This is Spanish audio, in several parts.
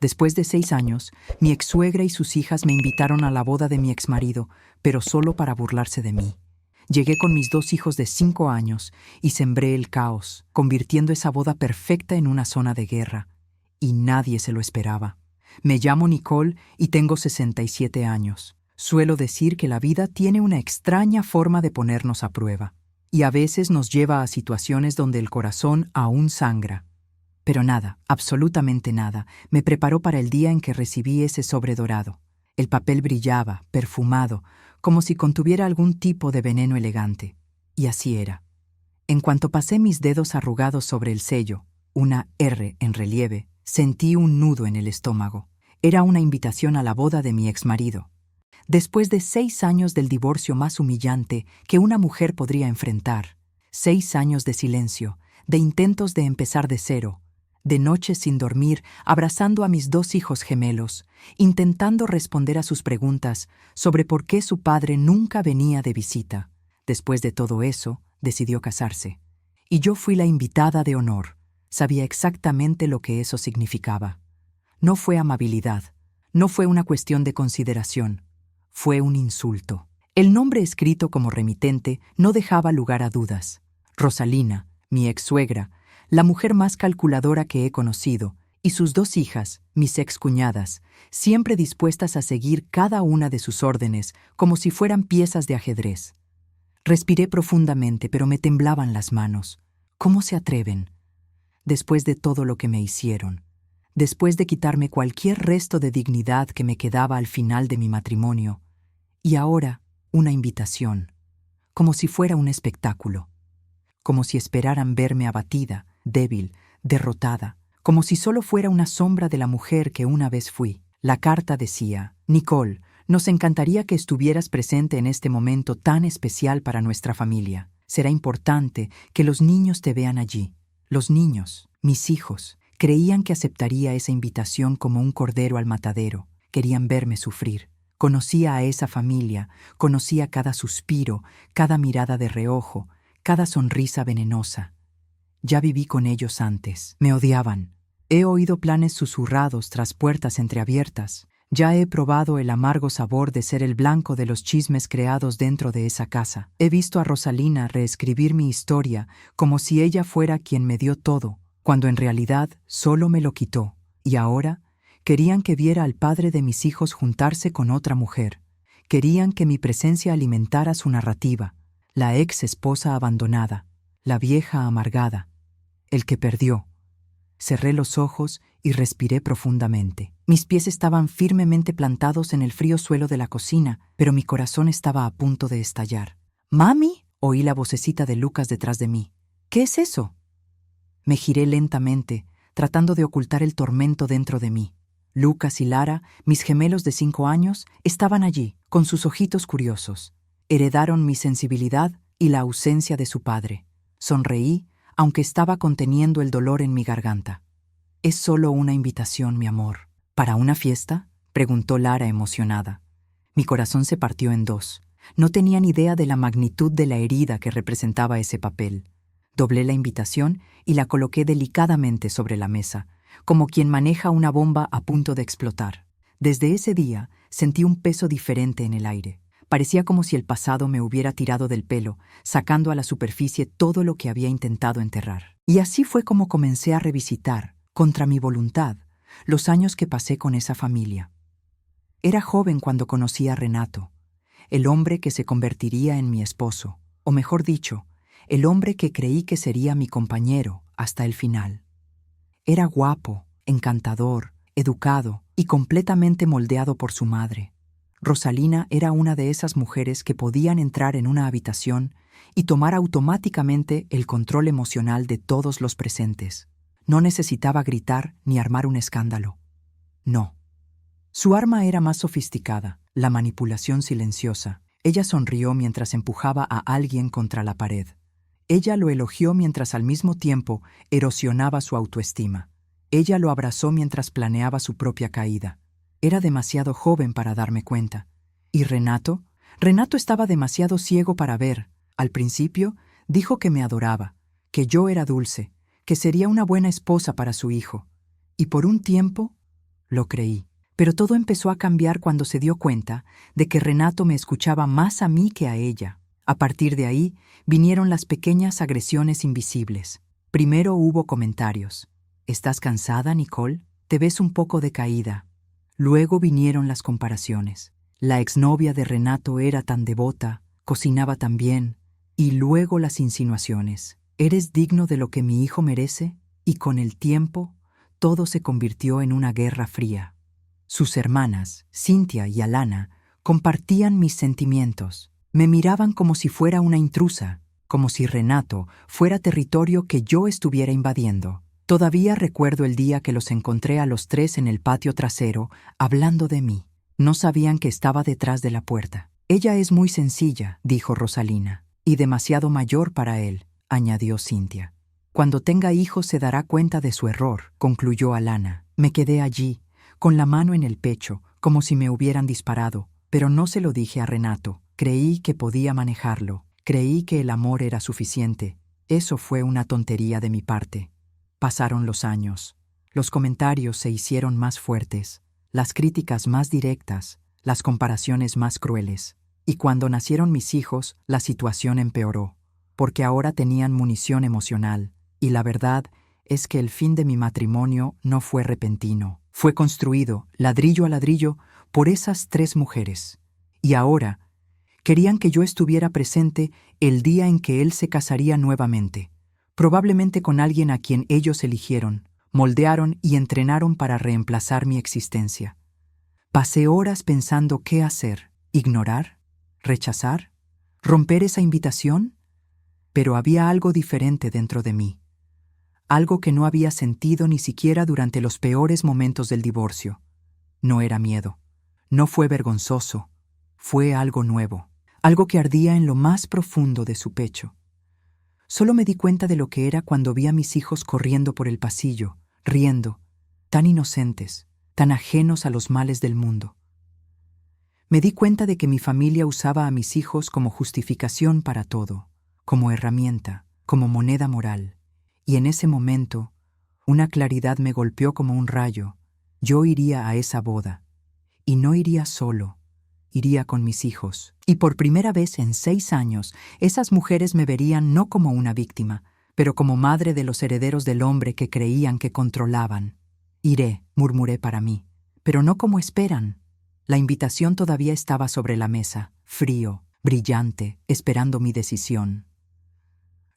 Después de 6 años, mi ex-suegra y sus hijas me invitaron a la boda de mi exmarido, pero solo para burlarse de mí. Llegué con mis 2 hijos de 5 años y sembré el caos, convirtiendo esa boda perfecta en una zona de guerra. Y nadie se lo esperaba. Me llamo Nicole y tengo 67 años. Suelo decir que la vida tiene una extraña forma de ponernos a prueba, y a veces nos lleva a situaciones donde el corazón aún sangra. Pero nada, absolutamente nada, me preparó para el día en que recibí ese sobre dorado. El papel brillaba, perfumado, como si contuviera algún tipo de veneno elegante. Y así era. En cuanto pasé mis dedos arrugados sobre el sello, una R en relieve, sentí un nudo en el estómago. Era una invitación a la boda de mi exmarido. Después de 6 años del divorcio más humillante que una mujer podría enfrentar, 6 años de silencio, de intentos de empezar de cero, de noches sin dormir, abrazando a mis 2 hijos gemelos, intentando responder a sus preguntas sobre por qué su padre nunca venía de visita. Después de todo eso, decidió casarse. Y yo fui la invitada de honor. Sabía exactamente lo que eso significaba. No fue amabilidad, no fue una cuestión de consideración, fue un insulto. El nombre escrito como remitente no dejaba lugar a dudas. Rosalina, mi ex-suegra, la mujer más calculadora que he conocido, y sus 2 hijas, mis excuñadas, siempre dispuestas a seguir cada una de sus órdenes como si fueran piezas de ajedrez. Respiré profundamente, pero me temblaban las manos. ¿Cómo se atreven? Después de todo lo que me hicieron, después de quitarme cualquier resto de dignidad que me quedaba al final de mi matrimonio, y ahora una invitación, como si fuera un espectáculo, como si esperaran verme abatida, débil, derrotada, como si solo fuera una sombra de la mujer que una vez fui. La carta decía: Nicole, nos encantaría que estuvieras presente en este momento tan especial para nuestra familia. Será importante que los niños te vean allí. Los niños, mis hijos, creían que aceptaría esa invitación como un cordero al matadero. Querían verme sufrir. Conocía a esa familia, conocía cada suspiro, cada mirada de reojo, cada sonrisa venenosa. Ya viví con ellos antes. Me odiaban. He oído planes susurrados tras puertas entreabiertas. Ya he probado el amargo sabor de ser el blanco de los chismes creados dentro de esa casa. He visto a Rosalina reescribir mi historia como si ella fuera quien me dio todo, cuando en realidad solo me lo quitó. Y ahora querían que viera al padre de mis hijos juntarse con otra mujer. Querían que mi presencia alimentara su narrativa. La ex esposa abandonada, la vieja amargada, el que perdió. Cerré los ojos y respiré profundamente. Mis pies estaban firmemente plantados en el frío suelo de la cocina, pero mi corazón estaba a punto de estallar. «¡Mami!», oí la vocecita de Lucas detrás de mí. «¿Qué es eso?». Me giré lentamente, tratando de ocultar el tormento dentro de mí. Lucas y Lara, mis gemelos de 5 años, estaban allí, con sus ojitos curiosos. Heredaron mi sensibilidad y la ausencia de su padre. Sonreí, aunque estaba conteniendo el dolor en mi garganta. «Es solo una invitación, mi amor». «¿Para una fiesta?», preguntó Lara emocionada. Mi corazón se partió en 2. No tenía ni idea de la magnitud de la herida que representaba ese papel. Doblé la invitación y la coloqué delicadamente sobre la mesa, como quien maneja una bomba a punto de explotar. Desde ese día sentí un peso diferente en el aire. Parecía como si el pasado me hubiera tirado del pelo, sacando a la superficie todo lo que había intentado enterrar. Y así fue como comencé a revisitar, contra mi voluntad, los años que pasé con esa familia. Era joven cuando conocí a Renato, el hombre que se convertiría en mi esposo, o mejor dicho, el hombre que creí que sería mi compañero hasta el final. Era guapo, encantador, educado y completamente moldeado por su madre. Rosalina era una de esas mujeres que podían entrar en una habitación y tomar automáticamente el control emocional de todos los presentes. No necesitaba gritar ni armar un escándalo. No. Su arma era más sofisticada, la manipulación silenciosa. Ella sonrió mientras empujaba a alguien contra la pared. Ella lo elogió mientras al mismo tiempo erosionaba su autoestima. Ella lo abrazó mientras planeaba su propia caída. Era demasiado joven para darme cuenta. ¿Y Renato? Renato estaba demasiado ciego para ver. Al principio, dijo que me adoraba, que yo era dulce, que sería una buena esposa para su hijo. Y por un tiempo, Lo creí. Pero todo empezó a cambiar cuando se dio cuenta de que Renato me escuchaba más a mí que a ella. A partir de ahí, vinieron las pequeñas agresiones invisibles. Primero hubo comentarios. ¿Estás cansada, Nicole? Te ves un poco decaída. Luego vinieron las comparaciones. La exnovia de Renato era tan devota, cocinaba tan bien. Y luego las insinuaciones. ¿Eres digno de lo que mi hijo merece? Y con el tiempo, todo se convirtió en una guerra fría. Sus hermanas, Cynthia y Alana, compartían mis sentimientos. Me miraban como si fuera una intrusa, como si Renato fuera territorio que yo estuviera invadiendo. Todavía recuerdo el día que los encontré a los tres en el patio trasero, hablando de mí. No sabían que estaba detrás de la puerta. Ella es muy sencilla, dijo Rosalina, y demasiado mayor para él, añadió Cynthia. Cuando tenga hijos se dará cuenta de su error, concluyó Alana. Me quedé allí, con la mano en el pecho, como si me hubieran disparado, pero no se lo dije a Renato. Creí que podía manejarlo. Creí que el amor era suficiente. Eso fue una tontería de mi parte. Pasaron los años. Los comentarios se hicieron más fuertes, las críticas más directas, las comparaciones más crueles. Y cuando nacieron mis hijos, la situación empeoró, porque ahora tenían munición emocional, y la verdad es que el fin de mi matrimonio no fue repentino. Fue construido, ladrillo a ladrillo, por esas tres mujeres. Y ahora, querían que yo estuviera presente el día en que él se casaría nuevamente, probablemente con alguien a quien ellos eligieron, moldearon y entrenaron para reemplazar mi existencia. Pasé horas pensando qué hacer, ignorar, rechazar, romper esa invitación, pero había algo diferente dentro de mí. Algo que no había sentido ni siquiera durante los peores momentos del divorcio. No era miedo, no fue vergonzoso, fue algo nuevo, algo que ardía en lo más profundo de su pecho. Solo me di cuenta de lo que era cuando vi a mis hijos corriendo por el pasillo, riendo, tan inocentes, tan ajenos a los males del mundo. Me di cuenta de que mi familia usaba a mis hijos como justificación para todo, como herramienta, como moneda moral. Y en ese momento, una claridad me golpeó como un rayo. Yo iría a esa boda. Y no iría solo, iría con mis hijos. Y por primera vez en 6 años, esas mujeres me verían no como una víctima, pero como madre de los herederos del hombre que creían que controlaban. Iré, murmuré para mí, pero no como esperan. La invitación todavía estaba sobre la mesa, frío, brillante, esperando mi decisión.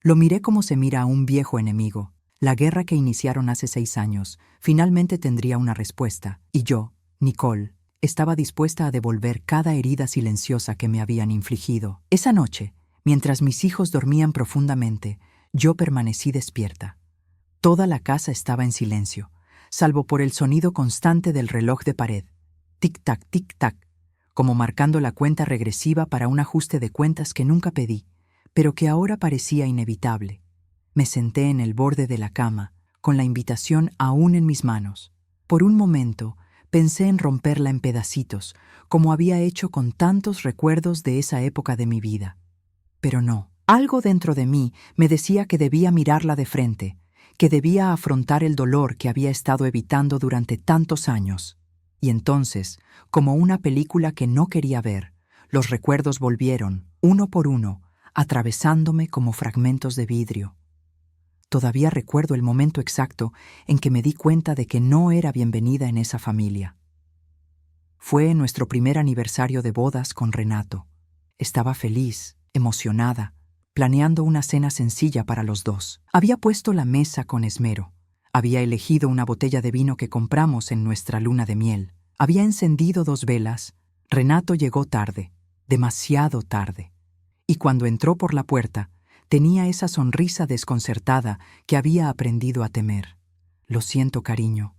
Lo miré como se mira a un viejo enemigo. La guerra que iniciaron hace 6 años finalmente tendría una respuesta, y yo, Nicole, estaba dispuesta a devolver cada herida silenciosa que me habían infligido. Esa noche, mientras mis hijos dormían profundamente, yo permanecí despierta. Toda la casa estaba en silencio, salvo por el sonido constante del reloj de pared. Tic-tac, tic-tac, como marcando la cuenta regresiva para un ajuste de cuentas que nunca pedí, pero que ahora parecía inevitable. Me senté en el borde de la cama, con la invitación aún en mis manos. Por un momento, pensé en romperla en pedacitos, como había hecho con tantos recuerdos de esa época de mi vida. Pero no. Algo dentro de mí me decía que debía mirarla de frente, que debía afrontar el dolor que había estado evitando durante tantos años. Y entonces, como una película que no quería ver, los recuerdos volvieron, uno por uno, atravesándome como fragmentos de vidrio. Todavía recuerdo el momento exacto en que me di cuenta de que no era bienvenida en esa familia. Fue en nuestro primer aniversario de bodas con Renato. Estaba feliz, emocionada, planeando una cena sencilla para los dos. Había puesto la mesa con esmero. Había elegido una botella de vino que compramos en nuestra luna de miel. Había encendido 2 velas. Renato llegó tarde, demasiado tarde. Y cuando entró por la puerta, tenía esa sonrisa desconcertada que había aprendido a temer. Lo siento, cariño.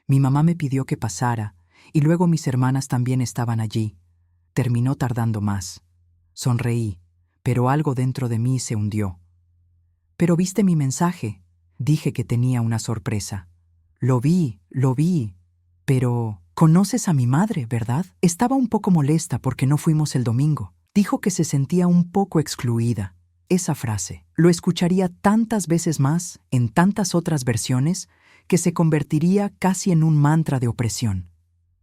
Mi mamá me pidió que pasara, y luego mis hermanas también estaban allí. Terminó tardando más. Sonreí, pero algo dentro de mí se hundió. «¿Pero viste mi mensaje?» Dije que tenía una sorpresa. Lo vi, pero... «Conoces a mi madre, ¿verdad?» Estaba un poco molesta porque no fuimos el domingo. Dijo que se sentía un poco excluida. Esa frase lo escucharía tantas veces más, en tantas otras versiones, que se convertiría casi en un mantra de opresión.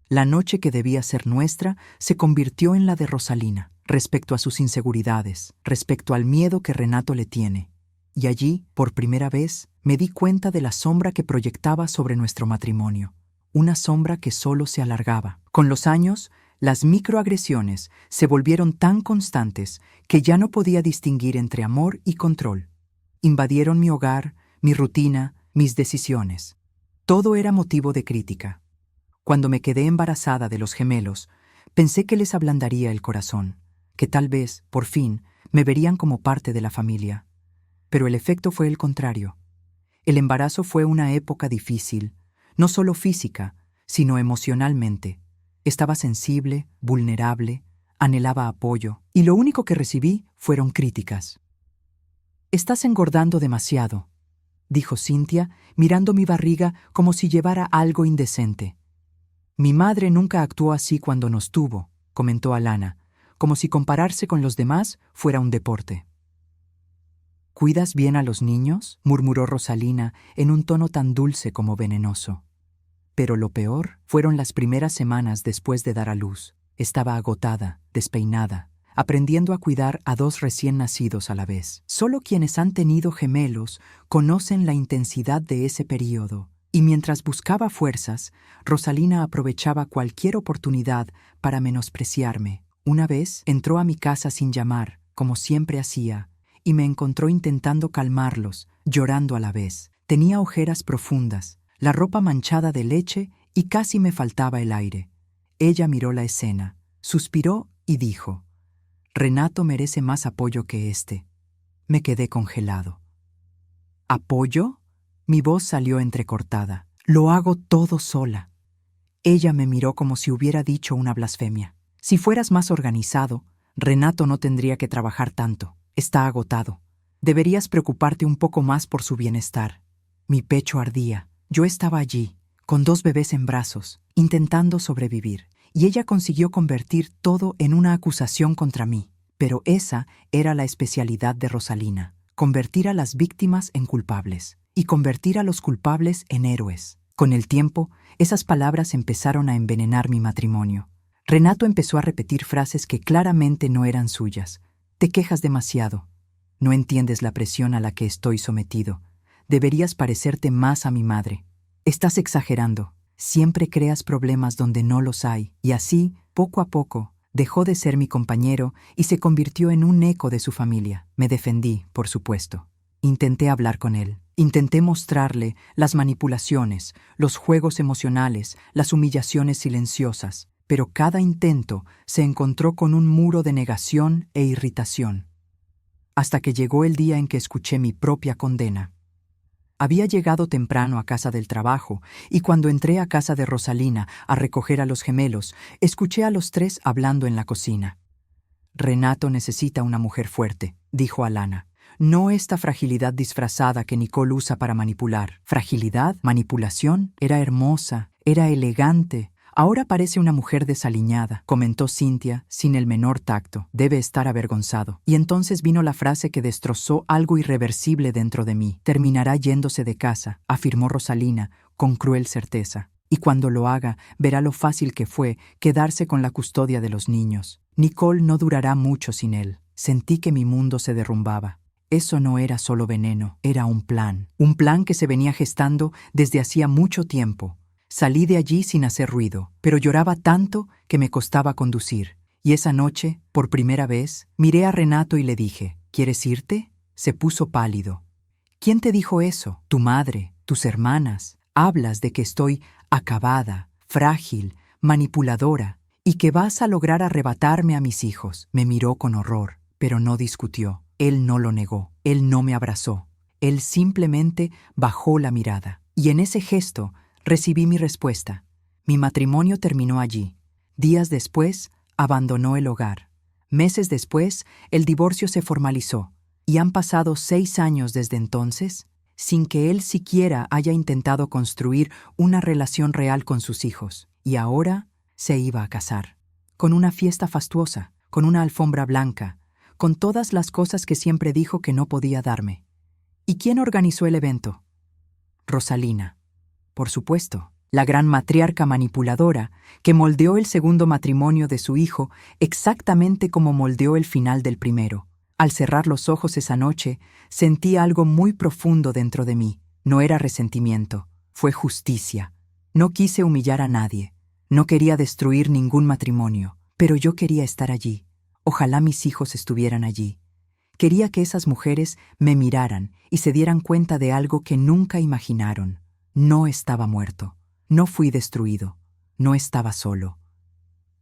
La noche que debía ser nuestra se convirtió en la de Rosalina, respecto a sus inseguridades, respecto al miedo que Renato le tiene. Y allí, por primera vez, me di cuenta de la sombra que proyectaba sobre nuestro matrimonio. Una sombra que solo se alargaba. Con los años, las microagresiones se volvieron tan constantes que ya no podía distinguir entre amor y control. Invadieron mi hogar, mi rutina, mis decisiones. Todo era motivo de crítica. Cuando me quedé embarazada de los gemelos, pensé que les ablandaría el corazón, que tal vez, por fin, me verían como parte de la familia. Pero el efecto fue el contrario. El embarazo fue una época difícil, no solo física, sino emocionalmente. Estaba sensible, vulnerable, anhelaba apoyo, y lo único que recibí fueron críticas. «Estás engordando demasiado», dijo Cynthia, mirando mi barriga como si llevara algo indecente. «Mi madre nunca actuó así cuando nos tuvo», comentó Alana, como si compararse con los demás fuera un deporte. «¿Cuidas bien a los niños?», murmuró Rosalina en un tono tan dulce como venenoso. Pero lo peor fueron las primeras semanas después de dar a luz. Estaba agotada, despeinada, aprendiendo a cuidar a 2 recién nacidos a la vez. Solo quienes han tenido gemelos conocen la intensidad de ese período. Y mientras buscaba fuerzas, Rosalina aprovechaba cualquier oportunidad para menospreciarme. Una vez entró a mi casa sin llamar, como siempre hacía, y me encontró intentando calmarlos, llorando a la vez. Tenía ojeras profundas, la ropa manchada de leche y casi me faltaba el aire. Ella miró la escena, suspiró y dijo: «Renato merece más apoyo que este». Me quedé congelado. «¿Apoyo?». Mi voz salió entrecortada. «Lo hago todo sola». Ella me miró como si hubiera dicho una blasfemia. «Si fueras más organizado, Renato no tendría que trabajar tanto. Está agotado. Deberías preocuparte un poco más por su bienestar». Mi pecho ardía. Yo estaba allí, con 2 bebés en brazos, intentando sobrevivir, y ella consiguió convertir todo en una acusación contra mí. Pero esa era la especialidad de Rosalina: convertir a las víctimas en culpables, y convertir a los culpables en héroes. Con el tiempo, esas palabras empezaron a envenenar mi matrimonio. Renato empezó a repetir frases que claramente no eran suyas. «Te quejas demasiado. No entiendes la presión a la que estoy sometido. Deberías parecerte más a mi madre. Estás exagerando. Siempre creas problemas donde no los hay». Y así, poco a poco, dejó de ser mi compañero y se convirtió en un eco de su familia. Me defendí, por supuesto. Intenté hablar con él. Intenté mostrarle las manipulaciones, los juegos emocionales, las humillaciones silenciosas. Pero cada intento se encontró con un muro de negación e irritación. Hasta que llegó el día en que escuché mi propia condena. Había llegado temprano a casa del trabajo, y cuando entré a casa de Rosalina a recoger a los gemelos, escuché a los 3 hablando en la cocina. «Renato necesita una mujer fuerte», dijo Alana. «No esta fragilidad disfrazada que Nicole usa para manipular». ¿Fragilidad? ¿Manipulación? Era hermosa, era elegante. «Ahora parece una mujer desaliñada», comentó Cynthia sin el menor tacto. «Debe estar avergonzado». Y entonces vino la frase que destrozó algo irreversible dentro de mí. «Terminará yéndose de casa», afirmó Rosalina con cruel certeza. «Y cuando lo haga, verá lo fácil que fue quedarse con la custodia de los niños. Nicole no durará mucho sin él». Sentí que mi mundo se derrumbaba. Eso no era solo veneno, era un plan que se venía gestando desde hacía mucho tiempo. Salí de allí sin hacer ruido, pero lloraba tanto que me costaba conducir. Y esa noche, por primera vez, miré a Renato y le dije: «¿Quieres irte?». Se puso pálido. «¿Quién te dijo eso?». «Tu madre, tus hermanas. Hablas de que estoy acabada, frágil, manipuladora, y que vas a lograr arrebatarme a mis hijos». Me miró con horror, pero no discutió. Él no lo negó, él no me abrazó. Él simplemente bajó la mirada. Y en ese gesto recibí mi respuesta. Mi matrimonio terminó allí. Días después, abandonó el hogar. Meses después, el divorcio se formalizó. Y han pasado 6 años desde entonces, sin que él siquiera haya intentado construir una relación real con sus hijos. Y ahora se iba a casar. Con una fiesta fastuosa, con una alfombra blanca, con todas las cosas que siempre dijo que no podía darme. ¿Y quién organizó el evento? Rosalina. por supuesto, la gran matriarca manipuladora que moldeó el segundo matrimonio de su hijo exactamente como moldeó el final del primero. Al cerrar los ojos esa noche, sentí algo muy profundo dentro de mí. No era resentimiento, fue justicia. No quise humillar a nadie, no quería destruir ningún matrimonio, pero yo quería estar allí. Ojalá mis hijos estuvieran allí. Quería que esas mujeres me miraran y se dieran cuenta de algo que nunca imaginaron. No estaba muerto, no fui destruido, no estaba solo.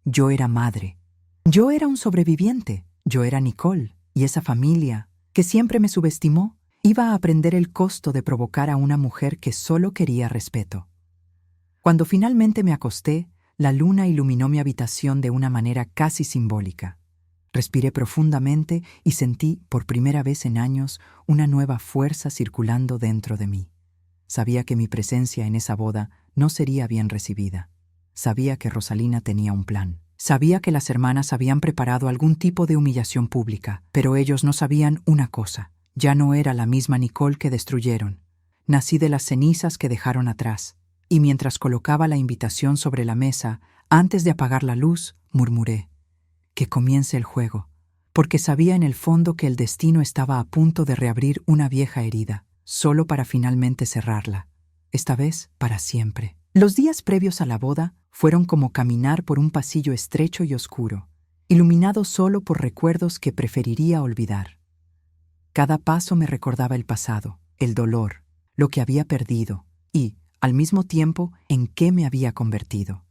Yo era madre. Yo era un sobreviviente. Yo era Nicole, y esa familia, que siempre me subestimó, iba a aprender el costo de provocar a una mujer que solo quería respeto. Cuando finalmente me acosté, la luna iluminó mi habitación de una manera casi simbólica. Respiré profundamente y sentí, por primera vez en años, una nueva fuerza circulando dentro de mí. Sabía que mi presencia en esa boda no sería bien recibida. Sabía que Rosalina tenía un plan. Sabía que las hermanas habían preparado algún tipo de humillación pública, pero ellos no sabían una cosa. Ya no era la misma Nicole que destruyeron. Nací de las cenizas que dejaron atrás. Y mientras colocaba la invitación sobre la mesa, antes de apagar la luz, murmuré: que comience el juego, porque sabía en el fondo que el destino estaba a punto de reabrir una vieja herida, solo para finalmente cerrarla, esta vez para siempre. Los días previos a la boda fueron como caminar por un pasillo estrecho y oscuro, iluminado solo por recuerdos que preferiría olvidar. Cada paso me recordaba el pasado, el dolor, lo que había perdido y, al mismo tiempo, en qué me había convertido.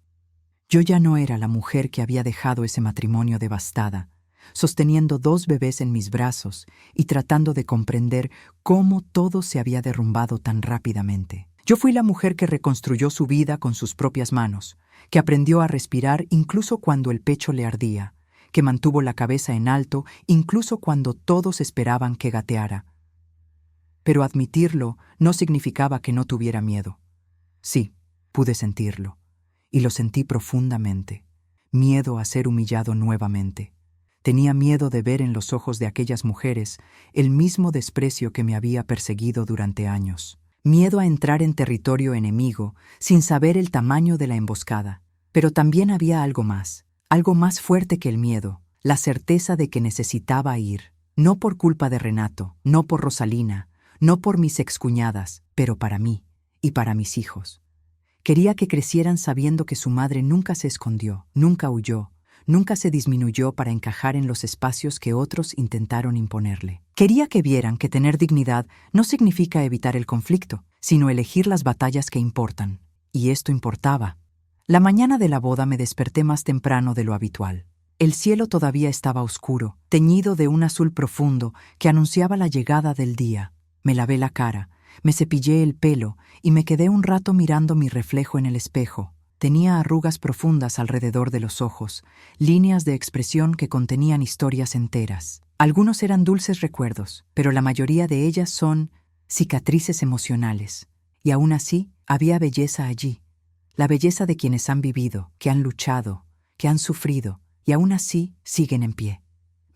Yo ya no era la mujer que había dejado ese matrimonio devastada, sosteniendo 2 bebés en mis brazos y tratando de comprender cómo todo se había derrumbado tan rápidamente. Yo fui la mujer que reconstruyó su vida con sus propias manos, que aprendió a respirar incluso cuando el pecho le ardía, que mantuvo la cabeza en alto incluso cuando todos esperaban que gateara. Pero admitirlo no significaba que no tuviera miedo. Sí, pude sentirlo, y lo sentí profundamente. Miedo a ser humillado nuevamente. Tenía miedo de ver en los ojos de aquellas mujeres el mismo desprecio que me había perseguido durante años. Miedo a entrar en territorio enemigo sin saber el tamaño de la emboscada. Pero también había algo más fuerte que el miedo, la certeza de que necesitaba ir. No por culpa de Renato, no por Rosalina, no por mis excuñadas, pero para mí y para mis hijos. Quería que crecieran sabiendo que su madre nunca se escondió, nunca huyó, nunca se disminuyó para encajar en los espacios que otros intentaron imponerle. Quería que vieran que tener dignidad no significa evitar el conflicto, sino elegir las batallas que importan. Y esto importaba. La mañana de la boda me desperté más temprano de lo habitual. El cielo todavía estaba oscuro, teñido de un azul profundo que anunciaba la llegada del día. Me lavé la cara, me cepillé el pelo y me quedé un rato mirando mi reflejo en el espejo. Tenía arrugas profundas alrededor de los ojos, líneas de expresión que contenían historias enteras. Algunos eran dulces recuerdos, pero la mayoría de ellas son cicatrices emocionales. Y aún así, había belleza allí. La belleza de quienes han vivido, que han luchado, que han sufrido, y aún así siguen en pie.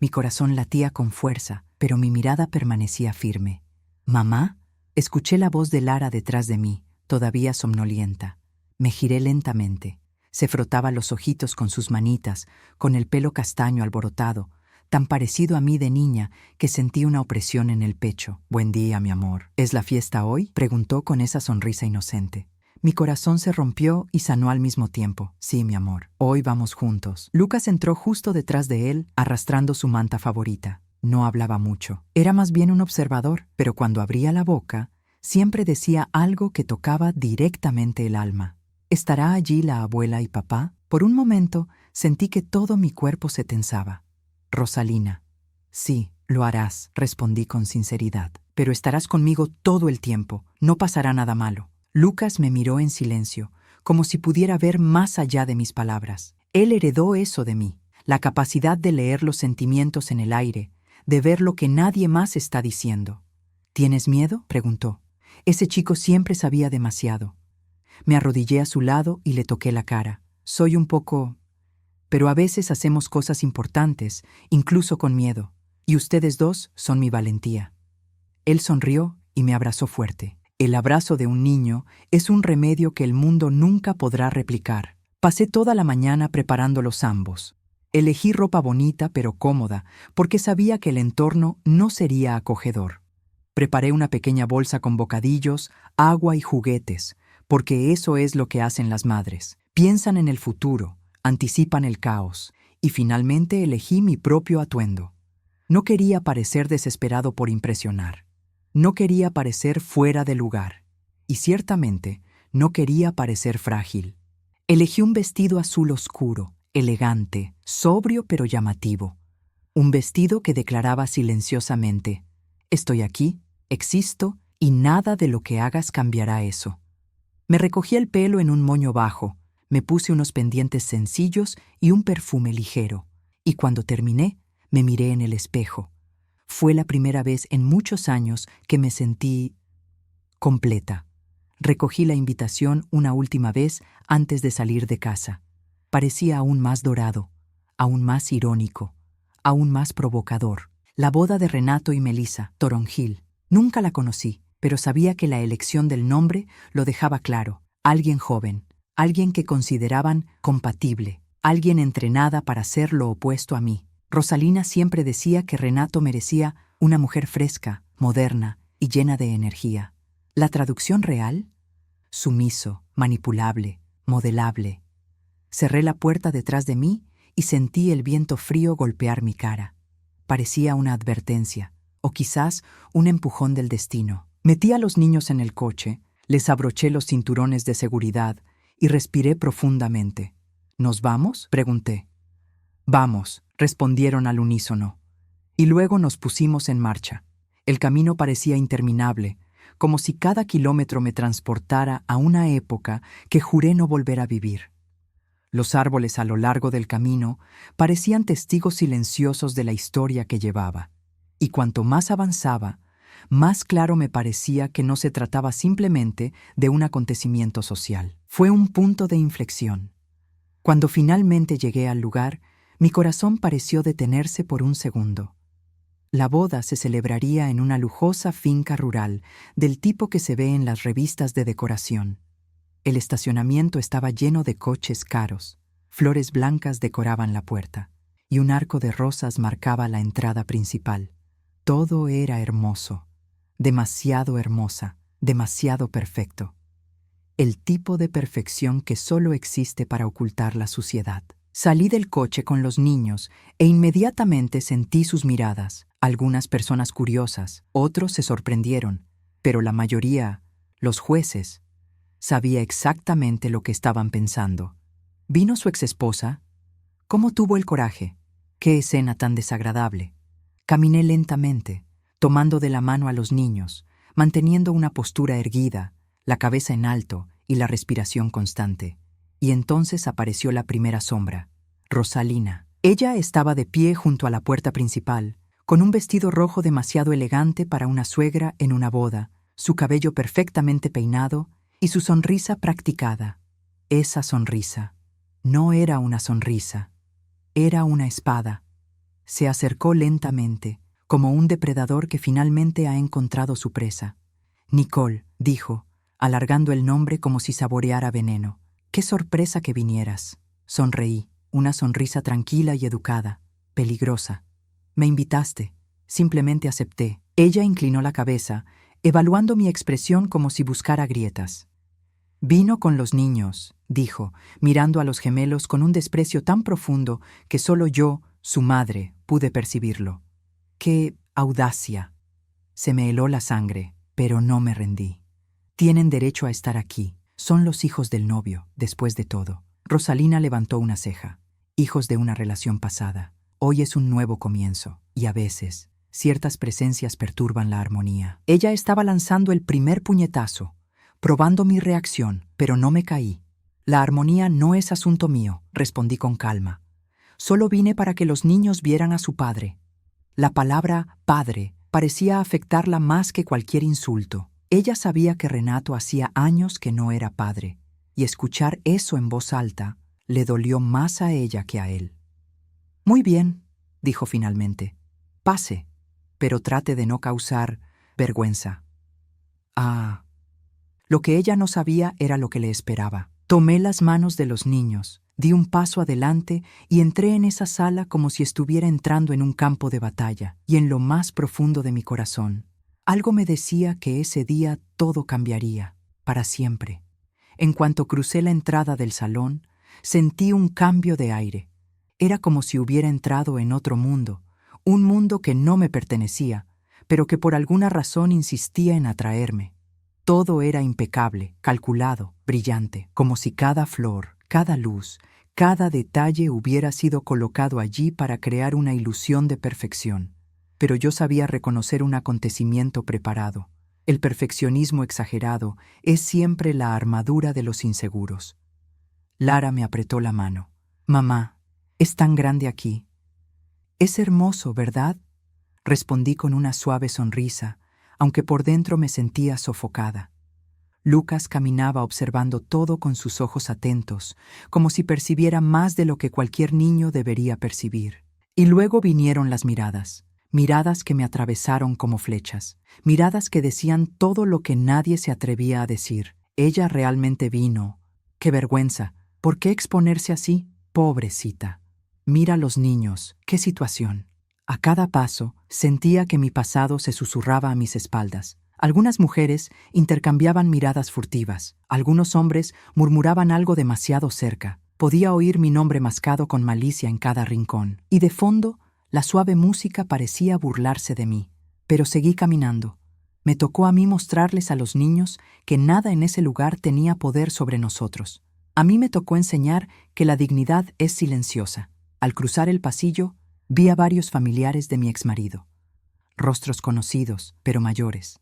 Mi corazón latía con fuerza, pero mi mirada permanecía firme. «¿Mamá?» Escuché la voz de Lara detrás de mí, todavía somnolienta. Me giré lentamente. Se frotaba los ojitos con sus manitas, con el pelo castaño alborotado, tan parecido a mí de niña que sentí una opresión en el pecho. «Buen día, mi amor. ¿Es la fiesta hoy?», preguntó con esa sonrisa inocente. Mi corazón se rompió y sanó al mismo tiempo. «Sí, mi amor. Hoy vamos juntos». Lucas entró justo detrás de él, arrastrando su manta favorita. No hablaba mucho. Era más bien un observador, pero cuando abría la boca, siempre decía algo que tocaba directamente el alma. ¿Estará allí la abuela y papá? Por un momento sentí que todo mi cuerpo se tensaba. «Rosalina». «Sí, lo harás», respondí con sinceridad. «Pero estarás conmigo todo el tiempo. No pasará nada malo». Lucas me miró en silencio, como si pudiera ver más allá de mis palabras. Él heredó eso de mí, la capacidad de leer los sentimientos en el aire, de ver lo que nadie más está diciendo. «¿Tienes miedo?», preguntó. Ese chico siempre sabía demasiado. Me arrodillé a su lado y le toqué la cara. «Soy un poco... pero a veces hacemos cosas importantes, incluso con miedo. Y ustedes dos son mi valentía». Él sonrió y me abrazó fuerte. El abrazo de un niño es un remedio que el mundo nunca podrá replicar. Pasé toda la mañana preparándolos ambos. Elegí ropa bonita pero cómoda, porque sabía que el entorno no sería acogedor. Preparé una pequeña bolsa con bocadillos, agua y juguetes, porque eso es lo que hacen las madres. Piensan en el futuro, anticipan el caos, y finalmente elegí mi propio atuendo. No quería parecer desesperado por impresionar. No quería parecer fuera de lugar. Y ciertamente, no quería parecer frágil. Elegí un vestido azul oscuro, elegante, sobrio pero llamativo. Un vestido que declaraba silenciosamente: estoy aquí, existo, y nada de lo que hagas cambiará eso. Me recogí el pelo en un moño bajo, me puse unos pendientes sencillos y un perfume ligero, y cuando terminé, me miré en el espejo. Fue la primera vez en muchos años que me sentí completa. Recogí la invitación una última vez antes de salir de casa. Parecía aún más dorado, aún más irónico, aún más provocador. La boda de Renato y Melissa, Toronjil. Nunca la conocí, pero sabía que la elección del nombre lo dejaba claro. Alguien joven, alguien que consideraban compatible, alguien entrenada para ser lo opuesto a mí. Rosalina siempre decía que Renato merecía una mujer fresca, moderna y llena de energía. La traducción real: sumiso, manipulable, modelable. Cerré la puerta detrás de mí y sentí el viento frío golpear mi cara. Parecía una advertencia, o quizás un empujón del destino. Metí a los niños en el coche, les abroché los cinturones de seguridad y respiré profundamente. ¿Nos vamos?, pregunté. Vamos, respondieron al unísono. Y luego nos pusimos en marcha. El camino parecía interminable, como si cada kilómetro me transportara a una época que juré no volver a vivir. Los árboles a lo largo del camino parecían testigos silenciosos de la historia que llevaba, y cuanto más avanzaba, más claro me parecía que no se trataba simplemente de un acontecimiento social. Fue un punto de inflexión. Cuando finalmente llegué al lugar, mi corazón pareció detenerse por un segundo. La boda se celebraría en una lujosa finca rural, del tipo que se ve en las revistas de decoración. El estacionamiento estaba lleno de coches caros, flores blancas decoraban la puerta, y un arco de rosas marcaba la entrada principal. Todo era hermoso, demasiado hermosa, demasiado perfecto. El tipo de perfección que solo existe para ocultar la suciedad. Salí del coche con los niños e inmediatamente sentí sus miradas. Algunas personas curiosas, otros se sorprendieron, pero la mayoría, los jueces, sabía exactamente lo que estaban pensando. ¿Vino su exesposa? ¿Cómo tuvo el coraje? ¡Qué escena tan desagradable! Caminé lentamente, tomando de la mano a los niños, manteniendo una postura erguida, la cabeza en alto y la respiración constante. Y entonces apareció la primera sombra, Rosalina. Ella estaba de pie junto a la puerta principal, con un vestido rojo demasiado elegante para una suegra en una boda, su cabello perfectamente peinado y su sonrisa practicada. Esa sonrisa no era una sonrisa, era una espada. Se acercó lentamente, como un depredador que finalmente ha encontrado su presa. Nicole, dijo, alargando el nombre como si saboreara veneno. ¡Qué sorpresa que vinieras! Sonreí, una sonrisa tranquila y educada, peligrosa. Me invitaste, simplemente acepté. Ella inclinó la cabeza, evaluando mi expresión como si buscara grietas. Vino con los niños, dijo, mirando a los gemelos con un desprecio tan profundo que solo yo, su madre, pude percibirlo. ¡Qué audacia! Se me heló la sangre, pero no me rendí. Tienen derecho a estar aquí. Son los hijos del novio, después de todo. Rosalina levantó una ceja. Hijos de una relación pasada. Hoy es un nuevo comienzo, y a veces, ciertas presencias perturban la armonía. Ella estaba lanzando el primer puñetazo, probando mi reacción, pero no me caí. La armonía no es asunto mío, respondí con calma. Solo vine para que los niños vieran a su padre. La palabra padre parecía afectarla más que cualquier insulto. Ella sabía que Renato hacía años que no era padre, y escuchar eso en voz alta le dolió más a ella que a él. Muy bien, dijo finalmente. Pase, pero trate de no causar vergüenza. Ah, Lo que ella no sabía era lo que le esperaba. Tomé las manos de los niños, di un paso adelante y entré en esa sala como si estuviera entrando en un campo de batalla, y en lo más profundo de mi corazón, algo me decía que ese día todo cambiaría, para siempre. En cuanto crucé la entrada del salón, sentí un cambio de aire. Era como si hubiera entrado en otro mundo, un mundo que no me pertenecía, pero que por alguna razón insistía en atraerme. Todo era impecable, calculado, brillante, como si cada flor, cada luz, cada detalle hubiera sido colocado allí para crear una ilusión de perfección. Pero yo sabía reconocer un acontecimiento preparado. El perfeccionismo exagerado es siempre la armadura de los inseguros. Lara me apretó la mano. «Mamá, es tan grande aquí». «Es hermoso, ¿verdad?», respondí con una suave sonrisa, aunque por dentro me sentía sofocada. Lucas caminaba observando todo con sus ojos atentos, como si percibiera más de lo que cualquier niño debería percibir. Y luego vinieron las miradas, miradas que me atravesaron como flechas, miradas que decían todo lo que nadie se atrevía a decir. Ella realmente vino. ¡Qué vergüenza! ¿Por qué exponerse así? Pobrecita. Mira a los niños, qué situación. A cada paso sentía que mi pasado se susurraba a mis espaldas. Algunas mujeres intercambiaban miradas furtivas. Algunos hombres murmuraban algo demasiado cerca. Podía oír mi nombre mascado con malicia en cada rincón. Y de fondo, la suave música parecía burlarse de mí. Pero seguí caminando. Me tocó a mí mostrarles a los niños que nada en ese lugar tenía poder sobre nosotros. A mí me tocó enseñar que la dignidad es silenciosa. Al cruzar el pasillo, vi a varios familiares de mi exmarido. Rostros conocidos, pero mayores.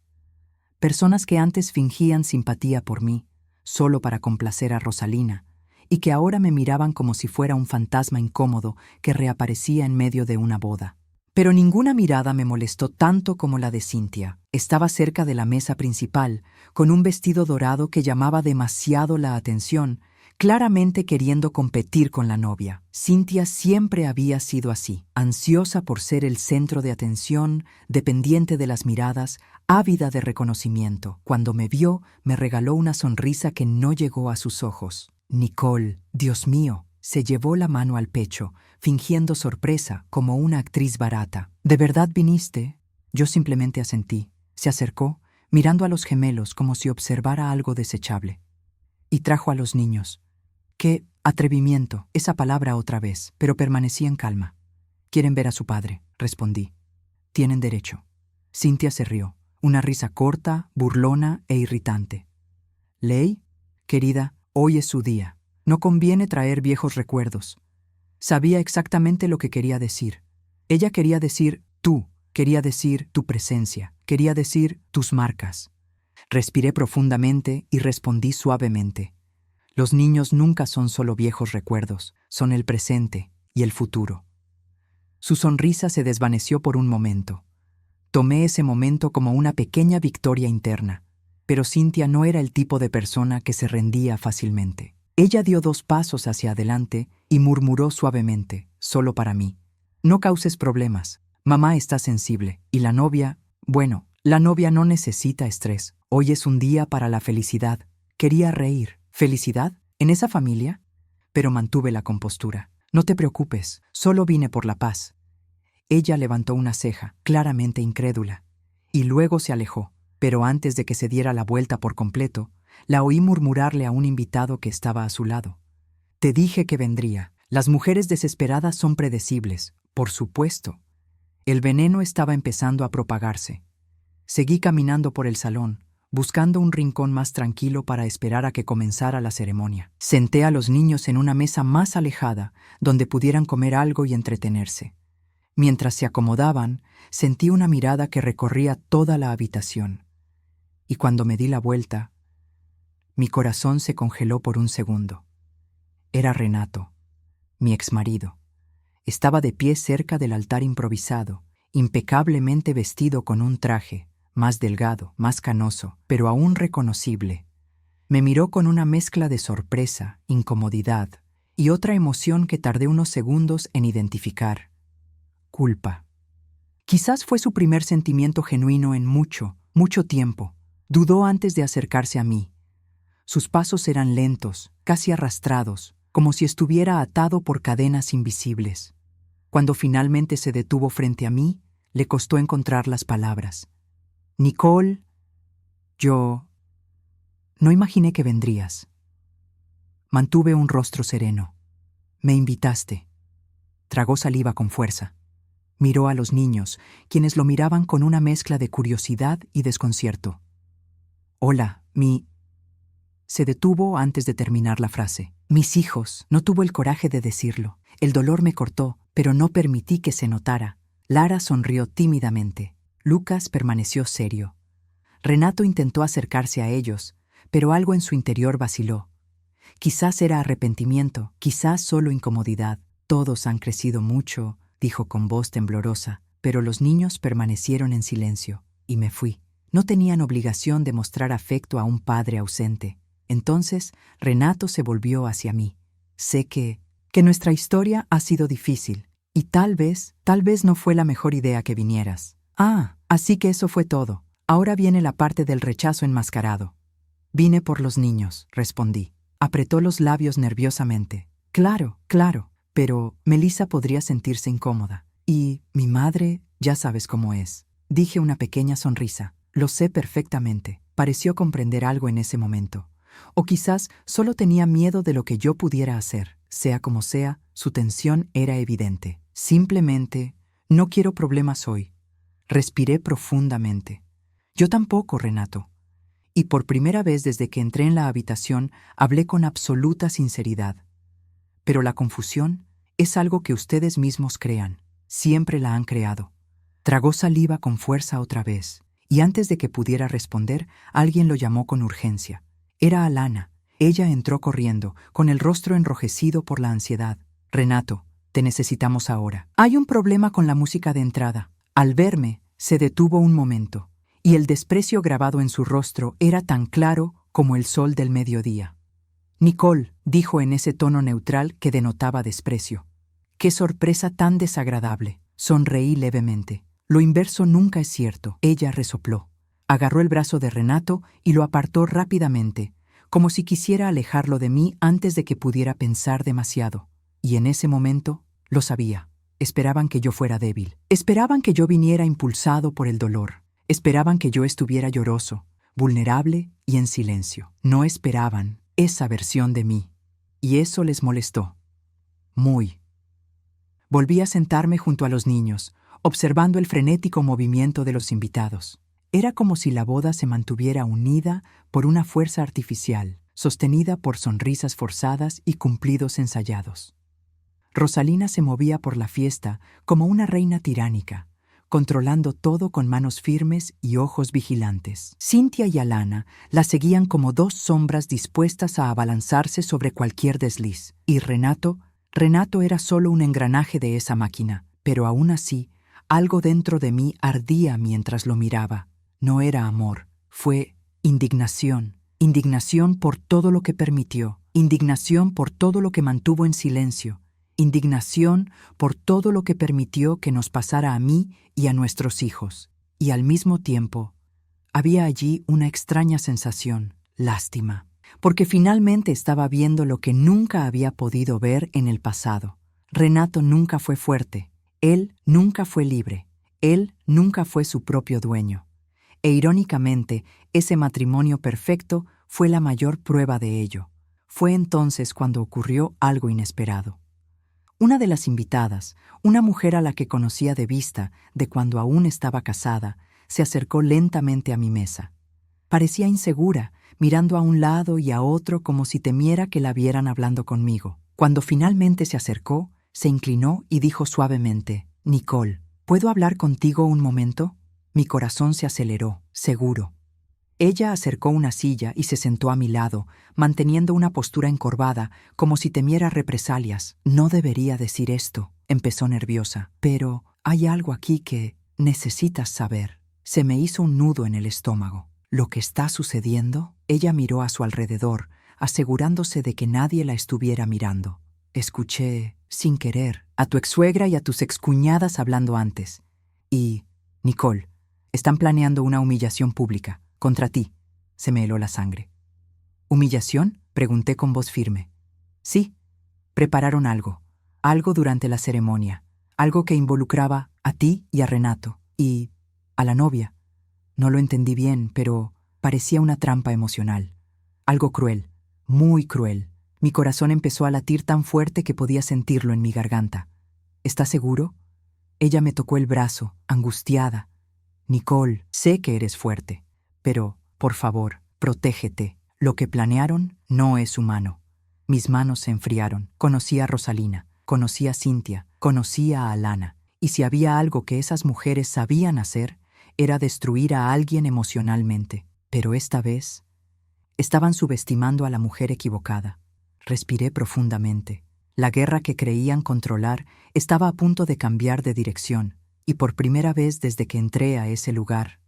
Personas que antes fingían simpatía por mí, solo para complacer a Rosalina, y que ahora me miraban como si fuera un fantasma incómodo que reaparecía en medio de una boda. Pero ninguna mirada me molestó tanto como la de Cynthia. Estaba cerca de la mesa principal, con un vestido dorado que llamaba demasiado la atención, claramente queriendo competir con la novia. Cynthia siempre había sido así, ansiosa por ser el centro de atención, dependiente de las miradas, ávida de reconocimiento. Cuando me vio, me regaló una sonrisa que no llegó a sus ojos. Nicole, Dios mío, se llevó la mano al pecho, fingiendo sorpresa como una actriz barata. ¿De verdad viniste? Yo simplemente asentí. Se acercó, mirando a los gemelos como si observara algo desechable. Y trajo a los niños. ¡Qué atrevimiento! Esa palabra otra vez, pero permanecí en calma. «Quieren ver a su padre», respondí. «Tienen derecho». Cynthia se rió, una risa corta, burlona e irritante. «Ley, querida, hoy es su día. No conviene traer viejos recuerdos». Sabía exactamente lo que quería decir. Ella quería decir tú, quería decir tu presencia, quería decir tus marcas. Respiré profundamente y respondí suavemente. Los niños nunca son solo viejos recuerdos, son el presente y el futuro. Su sonrisa se desvaneció por un momento. Tomé ese momento como una pequeña victoria interna, pero Cynthia no era el tipo de persona que se rendía fácilmente. Ella dio 2 pasos hacia adelante y murmuró suavemente, solo para mí. «No causes problemas. Mamá está sensible. Y la novia, bueno, la novia no necesita estrés. Hoy es un día para la felicidad». Quería reír. ¿Felicidad? ¿En esa familia? Pero mantuve la compostura. «No te preocupes, solo vine por la paz». Ella levantó una ceja, claramente incrédula, y luego se alejó, pero antes de que se diera la vuelta por completo, la oí murmurarle a un invitado que estaba a su lado. «Te dije que vendría. Las mujeres desesperadas son predecibles, por supuesto». El veneno estaba empezando a propagarse. Seguí caminando por el salón, buscando un rincón más tranquilo para esperar a que comenzara la ceremonia. Senté a los niños en una mesa más alejada, donde pudieran comer algo y entretenerse. Mientras se acomodaban, sentí una mirada que recorría toda la habitación. Y cuando me di la vuelta, mi corazón se congeló por un segundo. Era Renato, mi exmarido. Estaba de pie cerca del altar improvisado, impecablemente vestido con un traje, más delgado, más canoso, pero aún reconocible. Me miró con una mezcla de sorpresa, incomodidad y otra emoción que tardé unos segundos en identificar. Culpa. Quizás fue su primer sentimiento genuino en mucho, mucho tiempo. Dudó antes de acercarse a mí, Sus pasos eran lentos, casi arrastrados, como si estuviera atado por cadenas invisibles. Cuando finalmente se detuvo frente a mí, le costó encontrar las palabras. Nicole, yo... No imaginé que vendrías. Mantuve un rostro sereno. Me invitaste. Tragó saliva con fuerza. Miró a los niños, quienes lo miraban con una mezcla de curiosidad y desconcierto. Hola, Se detuvo antes de terminar la frase. Mis hijos. No tuvo el coraje de decirlo. El dolor me cortó, pero no permití que se notara. Lara sonrió tímidamente. Lucas permaneció serio. Renato intentó acercarse a ellos, pero algo en su interior vaciló. Quizás era arrepentimiento, quizás solo incomodidad. Todos han crecido mucho, dijo con voz temblorosa, pero los niños permanecieron en silencio, y me fui. No tenían obligación de mostrar afecto a un padre ausente. Entonces, Renato se volvió hacia mí. Sé que nuestra historia ha sido difícil, y tal vez no fue la mejor idea que vinieras. Ah, así que eso fue todo. Ahora viene la parte del rechazo enmascarado. Vine por los niños, respondí. Apretó los labios nerviosamente. Claro, pero Melissa podría sentirse incómoda. Y mi madre, ya sabes cómo es. Dije una pequeña sonrisa. Lo sé perfectamente. Pareció comprender algo en ese momento. O quizás solo tenía miedo de lo que yo pudiera hacer. Sea como sea, su tensión era evidente. Simplemente, no quiero problemas hoy. Respiré profundamente. Yo tampoco, Renato. Y por primera vez desde que entré en la habitación, hablé con absoluta sinceridad. Pero la confusión es algo que ustedes mismos crean. Siempre la han creado. Tragó saliva con fuerza otra vez, y antes de que pudiera responder, alguien lo llamó con urgencia. Era Alana. Ella entró corriendo, con el rostro enrojecido por la ansiedad. Renato, te necesitamos ahora. Hay un problema con la música de entrada. Al verme, se detuvo un momento, y el desprecio grabado en su rostro era tan claro como el sol del mediodía. Nicole, dijo en ese tono neutral que denotaba desprecio. ¡Qué sorpresa tan desagradable! Sonreí levemente. Lo inverso nunca es cierto. Ella resopló. Agarró el brazo de Renato y lo apartó rápidamente, como si quisiera alejarlo de mí antes de que pudiera pensar demasiado. Y en ese momento, lo sabía. Esperaban que yo fuera débil. Esperaban que yo viniera impulsado por el dolor. Esperaban que yo estuviera lloroso, vulnerable y en silencio. No esperaban esa versión de mí. Y eso les molestó. Muy. Volví a sentarme junto a los niños, observando el frenético movimiento de los invitados. Era como si la boda se mantuviera unida por una fuerza artificial, sostenida por sonrisas forzadas y cumplidos ensayados. Rosalina se movía por la fiesta como una reina tiránica, controlando todo con manos firmes y ojos vigilantes. Cintia y Alana la seguían como dos sombras dispuestas a abalanzarse sobre cualquier desliz. Y Renato era solo un engranaje de esa máquina, pero aún así, algo dentro de mí ardía mientras lo miraba. No era amor, fue indignación. Indignación por todo lo que permitió, indignación por todo lo que mantuvo en silencio, indignación por todo lo que permitió que nos pasara a mí y a nuestros hijos. Y al mismo tiempo, había allí una extraña sensación, lástima, porque finalmente estaba viendo lo que nunca había podido ver en el pasado. Renato nunca fue fuerte, él nunca fue libre, él nunca fue su propio dueño. E irónicamente, ese matrimonio perfecto fue la mayor prueba de ello. Fue entonces cuando ocurrió algo inesperado. Una de las invitadas, una mujer a la que conocía de vista de cuando aún estaba casada, se acercó lentamente a mi mesa. Parecía insegura, mirando a un lado y a otro como si temiera que la vieran hablando conmigo. Cuando finalmente se acercó, se inclinó y dijo suavemente: «Nicole, ¿puedo hablar contigo un momento?» Mi corazón se aceleró, seguro. Ella acercó una silla y se sentó a mi lado, manteniendo una postura encorvada, como si temiera represalias. «No debería decir esto», empezó nerviosa, «pero hay algo aquí que necesitas saber». Se me hizo un nudo en el estómago. «¿Lo que está sucediendo?» Ella miró a su alrededor, asegurándose de que nadie la estuviera mirando. «Escuché, sin querer, a tu exsuegra y a tus excuñadas hablando antes. Y, Nicole, están planeando una humillación pública contra ti». Se me heló la sangre. ¿Humillación? Pregunté con voz firme. Sí, prepararon algo durante la ceremonia, algo que involucraba a ti y a Renato, y a la novia. No lo entendí bien, pero parecía una trampa emocional. Algo cruel, muy cruel. Mi corazón empezó a latir tan fuerte que podía sentirlo en mi garganta. ¿Estás seguro? Ella me tocó el brazo, angustiada. Nicole, sé que eres fuerte, pero, por favor, protégete. Lo que planearon no es humano. Mis manos se enfriaron. Conocí a Rosalina, conocí a Cynthia, conocí a Alana. Y si había algo que esas mujeres sabían hacer, era destruir a alguien emocionalmente. Pero esta vez, estaban subestimando a la mujer equivocada. Respiré profundamente. La guerra que creían controlar estaba a punto de cambiar de dirección, y por primera vez desde que entré a ese lugar,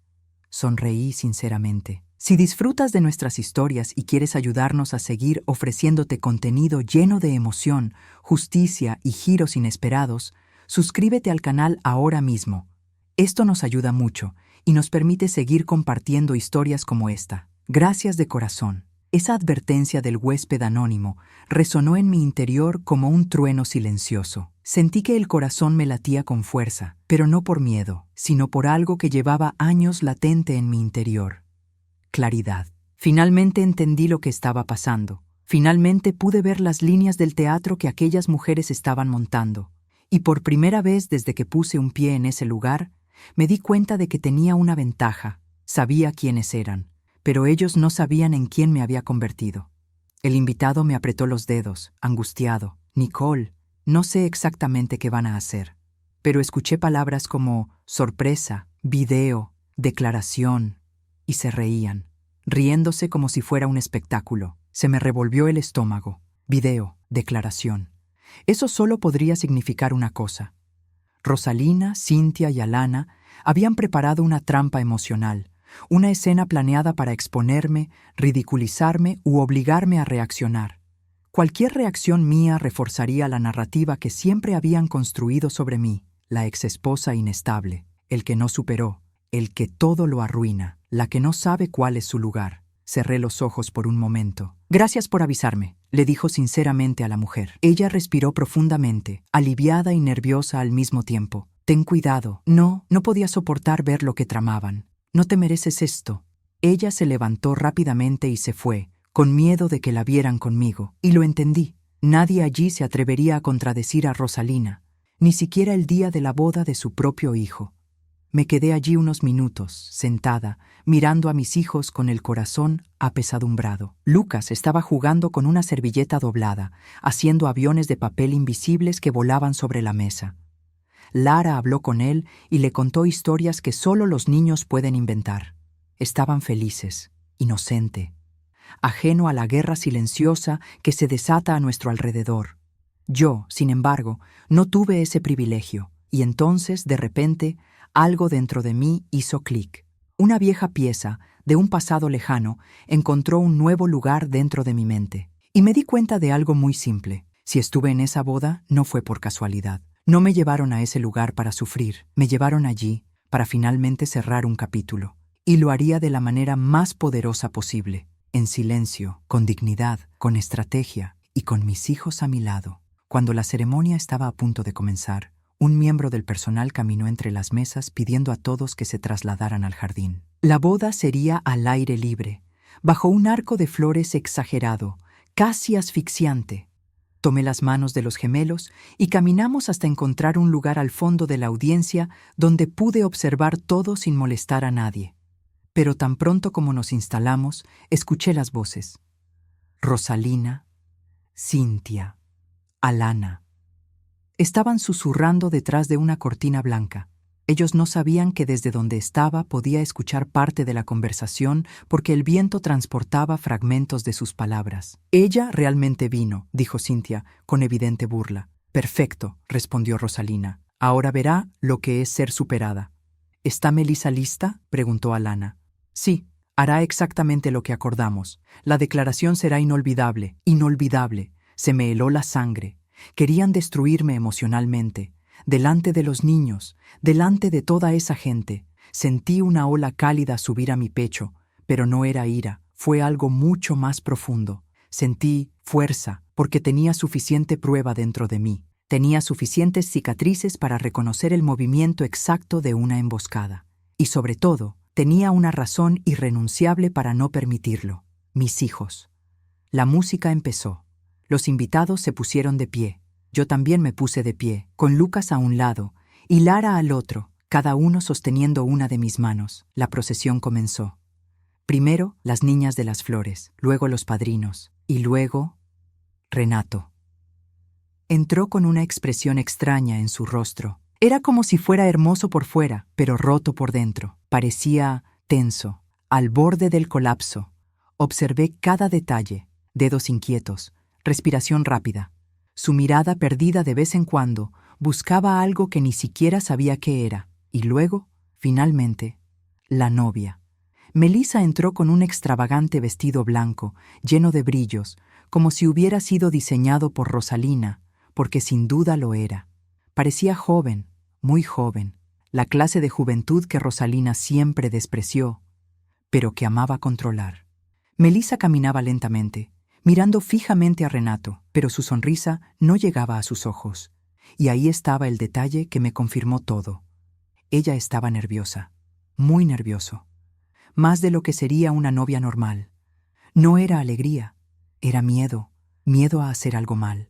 sonreí sinceramente. Si disfrutas de nuestras historias y quieres ayudarnos a seguir ofreciéndote contenido lleno de emoción, justicia y giros inesperados, suscríbete al canal ahora mismo. Esto nos ayuda mucho y nos permite seguir compartiendo historias como esta. Gracias de corazón. Esa advertencia del huésped anónimo resonó en mi interior como un trueno silencioso. Sentí que el corazón me latía con fuerza, pero no por miedo, sino por algo que llevaba años latente en mi interior. Claridad. Finalmente entendí lo que estaba pasando. Finalmente pude ver las líneas del teatro que aquellas mujeres estaban montando. Y por primera vez desde que puse un pie en ese lugar, me di cuenta de que tenía una ventaja. Sabía quiénes eran, pero ellos no sabían en quién me había convertido. El invitado me apretó los dedos, angustiado. Nicole, no sé exactamente qué van a hacer, pero escuché palabras como sorpresa, video, declaración, y se reían, riéndose como si fuera un espectáculo. Se me revolvió el estómago. Video, declaración. Eso solo podría significar una cosa. Rosalina, Cynthia y Alana habían preparado una trampa emocional, una escena planeada para exponerme, ridiculizarme u obligarme a reaccionar. Cualquier reacción mía reforzaría la narrativa que siempre habían construido sobre mí, la exesposa inestable, el que no superó, el que todo lo arruina, la que no sabe cuál es su lugar. Cerré los ojos por un momento. Gracias por avisarme, le dijo sinceramente a la mujer. Ella respiró profundamente, aliviada y nerviosa al mismo tiempo. Ten cuidado. No podía soportar ver lo que tramaban. No te mereces esto. Ella se levantó rápidamente y se fue, con miedo de que la vieran conmigo. Y lo entendí. Nadie allí se atrevería a contradecir a Rosalina, ni siquiera el día de la boda de su propio hijo. Me quedé allí unos minutos, sentada, mirando a mis hijos con el corazón apesadumbrado. Lucas estaba jugando con una servilleta doblada, haciendo aviones de papel invisibles que volaban sobre la mesa. Lara habló con él y le contó historias que solo los niños pueden inventar. Estaban felices, inocente, ajeno a la guerra silenciosa que se desata a nuestro alrededor. Yo, sin embargo, no tuve ese privilegio, y entonces, de repente, algo dentro de mí hizo clic. Una vieja pieza, de un pasado lejano, encontró un nuevo lugar dentro de mi mente. Y me di cuenta de algo muy simple. Si estuve en esa boda, no fue por casualidad. No me llevaron a ese lugar para sufrir, me llevaron allí para finalmente cerrar un capítulo. Y lo haría de la manera más poderosa posible, en silencio, con dignidad, con estrategia y con mis hijos a mi lado. Cuando la ceremonia estaba a punto de comenzar, un miembro del personal caminó entre las mesas pidiendo a todos que se trasladaran al jardín. La boda sería al aire libre, bajo un arco de flores exagerado, casi asfixiante. Tomé las manos de los gemelos y caminamos hasta encontrar un lugar al fondo de la audiencia donde pude observar todo sin molestar a nadie. Pero tan pronto como nos instalamos, escuché las voces. Rosalina, Cynthia, Alana. Estaban susurrando detrás de una cortina blanca. Ellos no sabían que desde donde estaba podía escuchar parte de la conversación porque el viento transportaba fragmentos de sus palabras. «Ella realmente vino», dijo Cynthia, con evidente burla. «Perfecto», respondió Rosalina. «Ahora verá lo que es ser superada». «¿Está Melissa lista?», preguntó Alana. «Sí, hará exactamente lo que acordamos. La declaración será inolvidable, inolvidable. Se me heló la sangre. Querían destruirme emocionalmente. Delante de los niños, delante de toda esa gente, sentí una ola cálida subir a mi pecho, pero no era ira, fue algo mucho más profundo. Sentí fuerza porque tenía suficiente prueba dentro de mí. Tenía suficientes cicatrices para reconocer el movimiento exacto de una emboscada. Y sobre todo, tenía una razón irrenunciable para no permitirlo: mis hijos. La música empezó. Los invitados se pusieron de pie. Yo también me puse de pie, con Lucas a un lado y Lara al otro, cada uno sosteniendo una de mis manos. La procesión comenzó. Primero las niñas de las flores, luego los padrinos, y luego Renato. Entró con una expresión extraña en su rostro. Era como si fuera hermoso por fuera, pero roto por dentro. Parecía tenso, al borde del colapso. Observé cada detalle: dedos inquietos, respiración rápida. Su mirada, perdida de vez en cuando, buscaba algo que ni siquiera sabía qué era. Y luego, finalmente, la novia. Melissa entró con un extravagante vestido blanco, lleno de brillos, como si hubiera sido diseñado por Rosalina, porque sin duda lo era. Parecía joven, muy joven, la clase de juventud que Rosalina siempre despreció, pero que amaba controlar. Melissa caminaba lentamente, mirando fijamente a Renato, pero su sonrisa no llegaba a sus ojos. Y ahí estaba el detalle que me confirmó todo. Ella estaba nerviosa, muy nervioso. Más de lo que sería una novia normal. No era alegría, era miedo, miedo a hacer algo mal.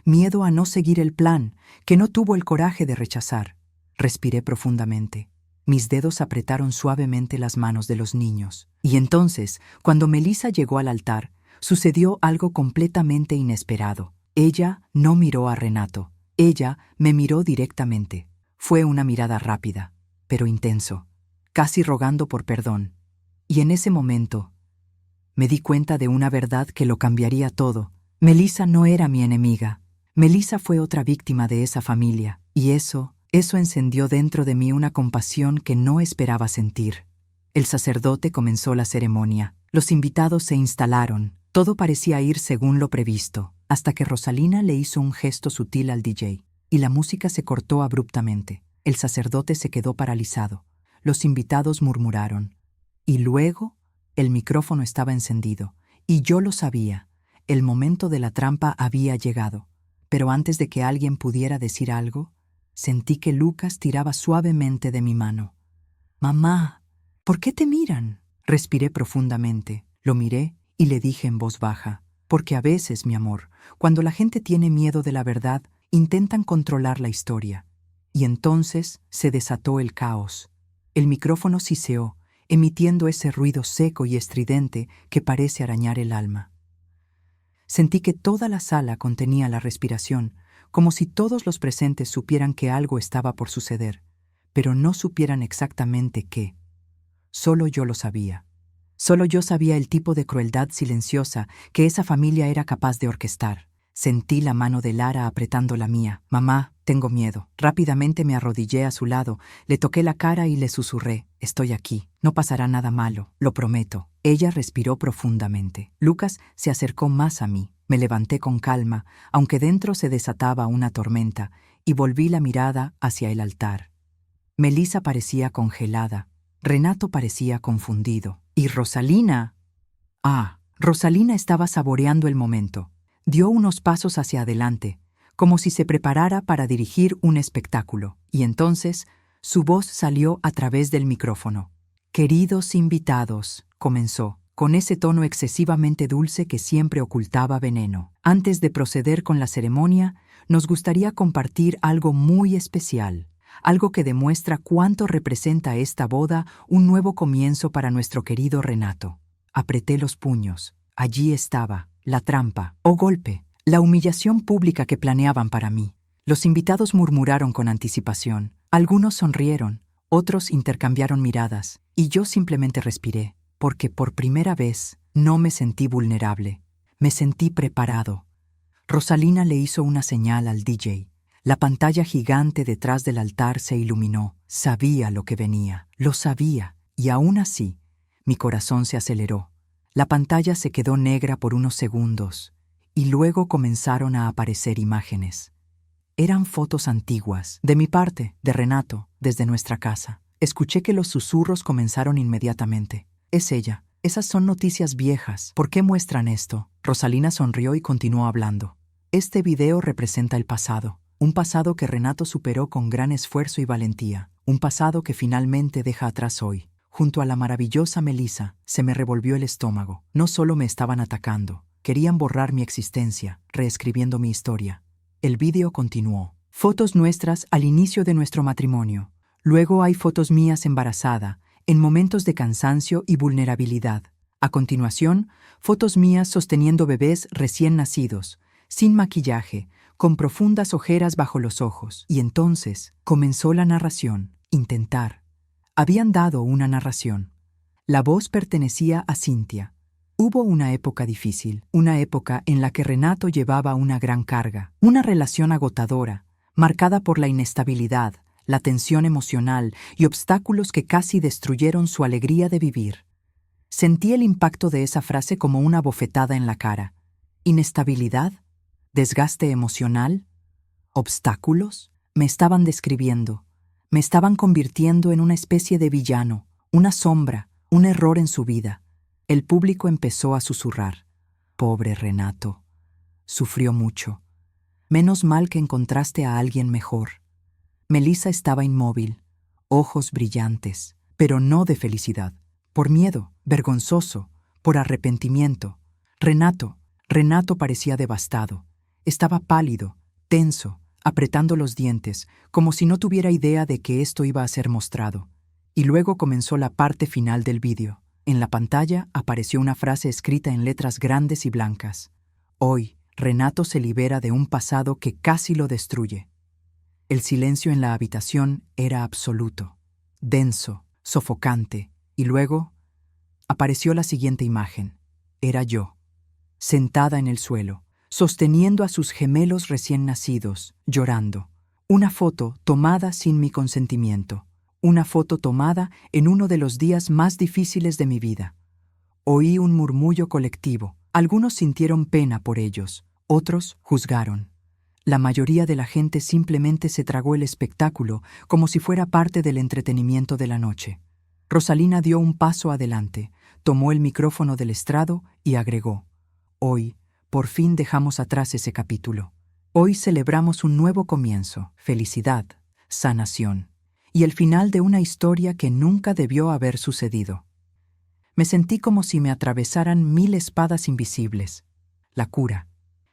Miedo a no seguir el plan, que no tuvo el coraje de rechazar. Respiré profundamente. Mis dedos apretaron suavemente las manos de los niños. Y entonces, cuando Melissa llegó al altar, sucedió algo completamente inesperado. Ella no miró a Renato. Ella me miró directamente. Fue una mirada rápida, pero intenso, casi rogando por perdón. Y en ese momento, me di cuenta de una verdad que lo cambiaría todo. Melissa no era mi enemiga. Melissa fue otra víctima de esa familia, y eso encendió dentro de mí una compasión que no esperaba sentir. El sacerdote comenzó la ceremonia. Los invitados se instalaron. Todo parecía ir según lo previsto, hasta que Rosalina le hizo un gesto sutil al DJ, y la música se cortó abruptamente. El sacerdote se quedó paralizado. Los invitados murmuraron. Y luego, el micrófono estaba encendido, y yo lo sabía. El momento de la trampa había llegado. Pero antes de que alguien pudiera decir algo, sentí que Lucas tiraba suavemente de mi mano. «Mamá, ¿por qué te miran?». Respiré profundamente, lo miré y le dije en voz baja: «Porque a veces, mi amor, cuando la gente tiene miedo de la verdad, intentan controlar la historia». Y entonces se desató el caos. El micrófono siseó, emitiendo ese ruido seco y estridente que parece arañar el alma. Sentí que toda la sala contenía la respiración, como si todos los presentes supieran que algo estaba por suceder, pero no supieran exactamente qué. Solo yo lo sabía. Solo yo sabía el tipo de crueldad silenciosa que esa familia era capaz de orquestar. Sentí la mano de Lara apretando la mía. «Mamá, tengo miedo». Rápidamente me arrodillé a su lado, le toqué la cara y le susurré: «Estoy aquí. No pasará nada malo, lo prometo». Ella respiró profundamente. Lucas se acercó más a mí. Me levanté con calma, aunque dentro se desataba una tormenta, y volví la mirada hacia el altar. Melissa parecía congelada. Renato parecía confundido. Y Rosalina... Rosalina estaba saboreando el momento. Dio unos pasos hacia adelante, como si se preparara para dirigir un espectáculo, y entonces su voz salió a través del micrófono. «Queridos invitados», comenzó, con ese tono excesivamente dulce que siempre ocultaba veneno. «Antes de proceder con la ceremonia, nos gustaría compartir algo muy especial, algo que demuestra cuánto representa esta boda, un nuevo comienzo para nuestro querido Renato». Apreté los puños. Allí estaba, la trampa, o golpe, la humillación pública que planeaban para mí. Los invitados murmuraron con anticipación. Algunos sonrieron, otros intercambiaron miradas, y yo simplemente respiré, porque por primera vez no me sentí vulnerable. Me sentí preparado. Rosalina le hizo una señal al DJ. La pantalla gigante detrás del altar se iluminó. Sabía lo que venía, lo sabía, y aún así, mi corazón se aceleró. La pantalla se quedó negra por unos segundos, y luego comenzaron a aparecer imágenes. Eran fotos antiguas, de mi parte, de Renato, desde nuestra casa. Escuché que los susurros comenzaron inmediatamente. «Es ella, Esas son noticias viejas. ¿Por qué muestran esto? Rosalina sonrió y continuó hablando. Este video representa el pasado. Un pasado que Renato superó con gran esfuerzo y valentía. Un pasado que finalmente deja atrás hoy. Junto a la maravillosa Melissa, se me revolvió el estómago. No solo me estaban atacando, querían borrar mi existencia, reescribiendo mi historia. El vídeo continuó. Fotos nuestras al inicio de nuestro matrimonio. Luego hay fotos mías embarazada, en momentos de cansancio y vulnerabilidad. A continuación, fotos mías sosteniendo bebés recién nacidos, sin maquillaje, con profundas ojeras bajo los ojos. Y entonces comenzó la narración. Intentar. Habían dado una narración. La voz pertenecía a Cynthia. Hubo una época difícil, una época en la que Renato llevaba una gran carga, una relación agotadora, marcada por la inestabilidad, la tensión emocional y obstáculos que casi destruyeron su alegría de vivir. Sentí el impacto de esa frase como una bofetada en la cara. ¿Inestabilidad? ¿Desgaste emocional? ¿Obstáculos? Me estaban describiendo. Me estaban convirtiendo en una especie de villano, una sombra, un error en su vida. El público empezó a susurrar. Pobre Renato. Sufrió mucho. Menos mal que encontraste a alguien mejor. Melissa estaba inmóvil, ojos brillantes, pero no de felicidad. Por miedo, vergonzoso, por arrepentimiento. Renato parecía devastado. Estaba pálido, tenso, apretando los dientes, como si no tuviera idea de que esto iba a ser mostrado. Y luego comenzó la parte final del vídeo. En la pantalla apareció una frase escrita en letras grandes y blancas. Hoy, Renato se libera de un pasado que casi lo destruye. El silencio en la habitación era absoluto, denso, sofocante, y luego apareció la siguiente imagen. Era yo, sentada en el suelo, sosteniendo a sus gemelos recién nacidos, llorando. Una foto tomada sin mi consentimiento. Una foto tomada en uno de los días más difíciles de mi vida. Oí un murmullo colectivo. Algunos sintieron pena por ellos, otros juzgaron. La mayoría de la gente simplemente se tragó el espectáculo como si fuera parte del entretenimiento de la noche. Rosalina dio un paso adelante, tomó el micrófono del estrado y agregó: Hoy, por fin dejamos atrás ese capítulo. Hoy celebramos un nuevo comienzo, felicidad, sanación, y el final de una historia que nunca debió haber sucedido. Me sentí como si me atravesaran 1000 espadas invisibles. La cura,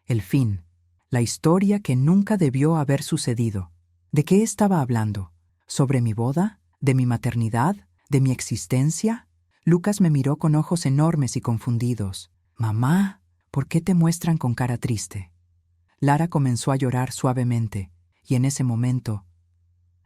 el fin, la historia que nunca debió haber sucedido. ¿De qué estaba hablando? ¿Sobre mi boda? ¿De mi maternidad? ¿De mi existencia? Lucas me miró con ojos enormes y confundidos. Mamá, ¿por qué te muestran con cara triste? Lara comenzó a llorar suavemente, y en ese momento,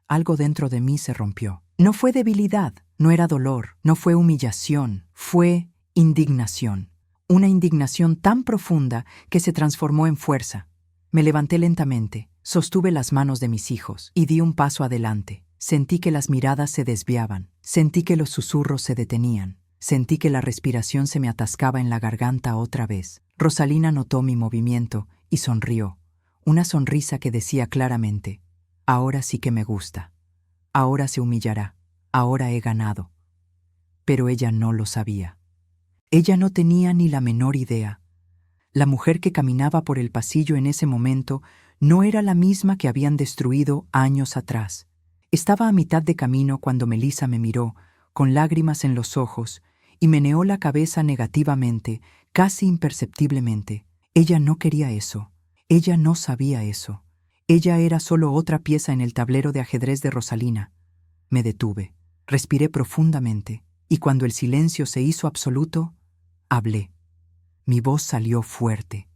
algo dentro de mí se rompió. No fue debilidad, no era dolor, no fue humillación, fue indignación. Una indignación tan profunda que se transformó en fuerza. Me levanté lentamente, sostuve las manos de mis hijos y di un paso adelante. Sentí que las miradas se desviaban, sentí que los susurros se detenían, sentí que la respiración se me atascaba en la garganta otra vez. Rosalina notó mi movimiento y sonrió, una sonrisa que decía claramente: ahora sí que me gusta, ahora se humillará, ahora he ganado. Pero ella no lo sabía. Ella no tenía ni la menor idea. La mujer que caminaba por el pasillo en ese momento no era la misma que habían destruido años atrás. Estaba a mitad de camino cuando Melissa me miró, con lágrimas en los ojos, y meneó la cabeza negativamente, casi imperceptiblemente. Ella no quería eso. Ella no sabía eso. Ella era solo otra pieza en el tablero de ajedrez de Rosalina. Me detuve, respiré profundamente, y cuando el silencio se hizo absoluto, hablé. Mi voz salió fuerte,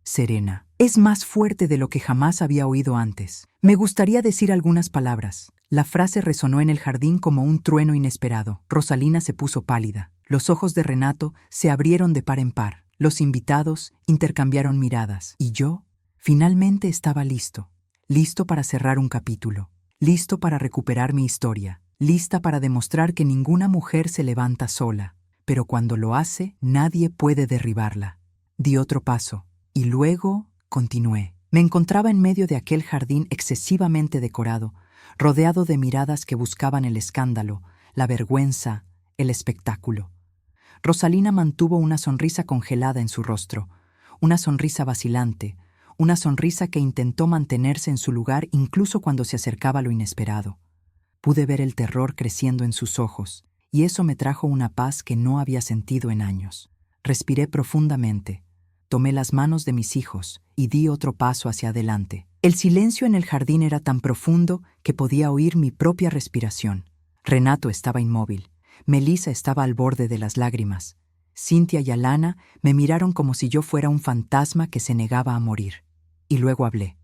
serena. Es más fuerte de lo que jamás había oído antes. Me gustaría decir algunas palabras. La frase resonó en el jardín como un trueno inesperado. Rosalina se puso pálida. Los ojos de Renato se abrieron de par en par. Los invitados intercambiaron miradas. Y yo, finalmente estaba listo. Listo para cerrar un capítulo. Listo para recuperar mi historia. Lista para demostrar que ninguna mujer se levanta sola. Pero cuando lo hace, nadie puede derribarla. Di otro paso. Y luego continué. Me encontraba en medio de aquel jardín excesivamente decorado, rodeado de miradas que buscaban el escándalo, la vergüenza, el espectáculo. Rosalina mantuvo una sonrisa congelada en su rostro, una sonrisa vacilante, una sonrisa que intentó mantenerse en su lugar incluso cuando se acercaba lo inesperado. Pude ver el terror creciendo en sus ojos, y eso me trajo una paz que no había sentido en años. Respiré profundamente, tomé las manos de mis hijos y di otro paso hacia adelante. El silencio en el jardín era tan profundo que podía oír mi propia respiración. Renato estaba inmóvil. Melissa estaba al borde de las lágrimas. Cintia y Alana me miraron como si yo fuera un fantasma que se negaba a morir. Y luego hablé.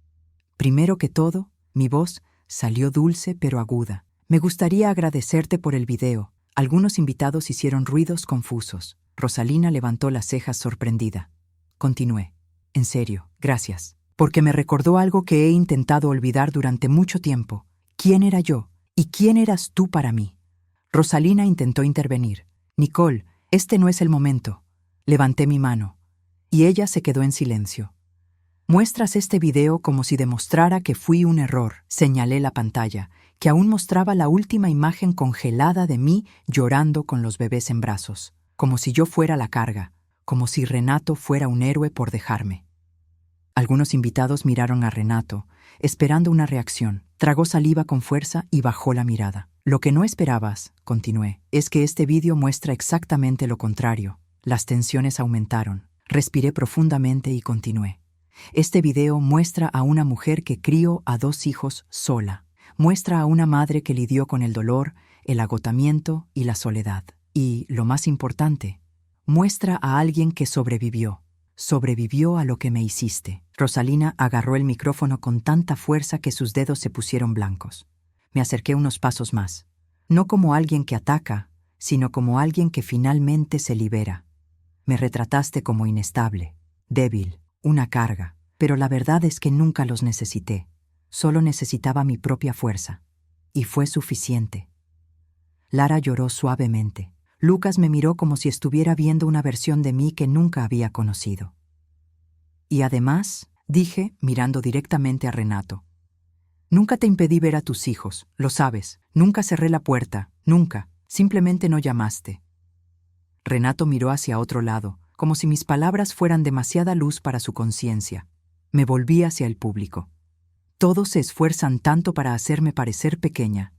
Primero que todo, mi voz salió dulce pero aguda. Me gustaría agradecerte por el video. Algunos invitados hicieron ruidos confusos. Rosalina levantó las cejas sorprendida. Continué. En serio, gracias. Porque me recordó algo que he intentado olvidar durante mucho tiempo. ¿Quién era yo? ¿Y quién eras tú para mí? Rosalina intentó intervenir. Nicole, este no es el momento. Levanté mi mano. Y ella se quedó en silencio. Muestras este video como si demostrara que fui un error. Señalé la pantalla, que aún mostraba la última imagen congelada de mí llorando con los bebés en brazos. Como si yo fuera la carga, como si Renato fuera un héroe por dejarme. Algunos invitados miraron a Renato, esperando una reacción. Tragó saliva con fuerza y bajó la mirada. Lo que no esperabas, continué, es que este vídeo muestra exactamente lo contrario. Las tensiones aumentaron. Respiré profundamente y continué. Este video muestra a una mujer que crió a 2 hijos sola. Muestra a una madre que lidió con el dolor, el agotamiento y la soledad. Y, lo más importante, muestra a alguien que sobrevivió. Sobrevivió a lo que me hiciste. Rosalina agarró el micrófono con tanta fuerza que sus dedos se pusieron blancos. Me acerqué unos pasos más. No como alguien que ataca, sino como alguien que finalmente se libera. Me retrataste como inestable, débil, una carga, pero la verdad es que nunca los necesité. Solo necesitaba mi propia fuerza. Y fue suficiente. Lara lloró suavemente. Lucas me miró como si estuviera viendo una versión de mí que nunca había conocido. Y además, dije, mirando directamente a Renato, nunca te impedí ver a tus hijos, lo sabes. Nunca cerré la puerta, nunca. Simplemente no llamaste. Renato miró hacia otro lado, como si mis palabras fueran demasiada luz para su conciencia. Me volví hacia el público. Todos se esfuerzan tanto para hacerme parecer pequeña.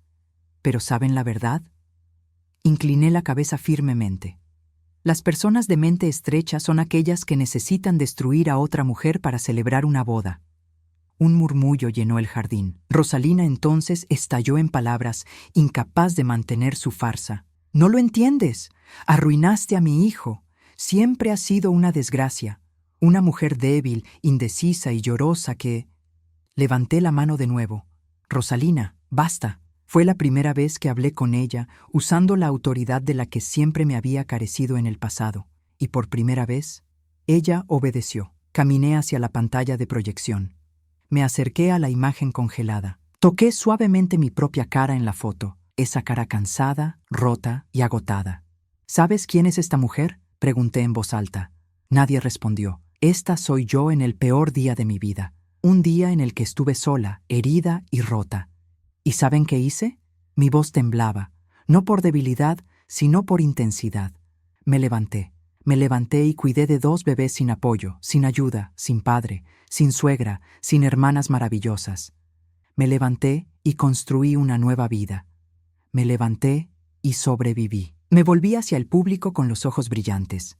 ¿Pero saben la verdad? Incliné la cabeza firmemente. Las personas de mente estrecha son aquellas que necesitan destruir a otra mujer para celebrar una boda. Un murmullo llenó el jardín. Rosalina entonces estalló en palabras, incapaz de mantener su farsa. «No lo entiendes. Arruinaste a mi hijo. Siempre ha sido una desgracia. Una mujer débil, indecisa y llorosa que...» Levanté la mano de nuevo. «Rosalina, basta». Fue la primera vez que hablé con ella, usando la autoridad de la que siempre me había carecido en el pasado. Y por primera vez, ella obedeció. Caminé hacia la pantalla de proyección. Me acerqué a la imagen congelada. Toqué suavemente mi propia cara en la foto, esa cara cansada, rota y agotada. ¿Sabes quién es esta mujer?, pregunté en voz alta. Nadie respondió. Esta soy yo en el peor día de mi vida. Un día en el que estuve sola, herida y rota. ¿Y saben qué hice? Mi voz temblaba, no por debilidad, sino por intensidad. Me levanté y cuidé de 2 bebés sin apoyo, sin ayuda, sin padre, sin suegra, sin hermanas maravillosas. Me levanté y construí una nueva vida. Me levanté y sobreviví. Me volví hacia el público con los ojos brillantes.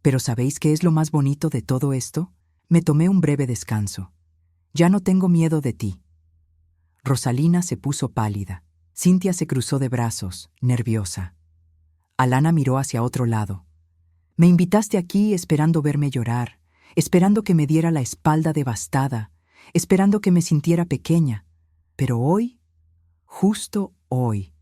¿Pero sabéis qué es lo más bonito de todo esto? Me tomé un breve descanso. Ya no tengo miedo de ti. Rosalina se puso pálida. Cintia se cruzó de brazos, nerviosa. Alana miró hacia otro lado. Me invitaste aquí esperando verme llorar, esperando que me diera la espalda devastada, esperando que me sintiera pequeña. Pero hoy, justo hoy,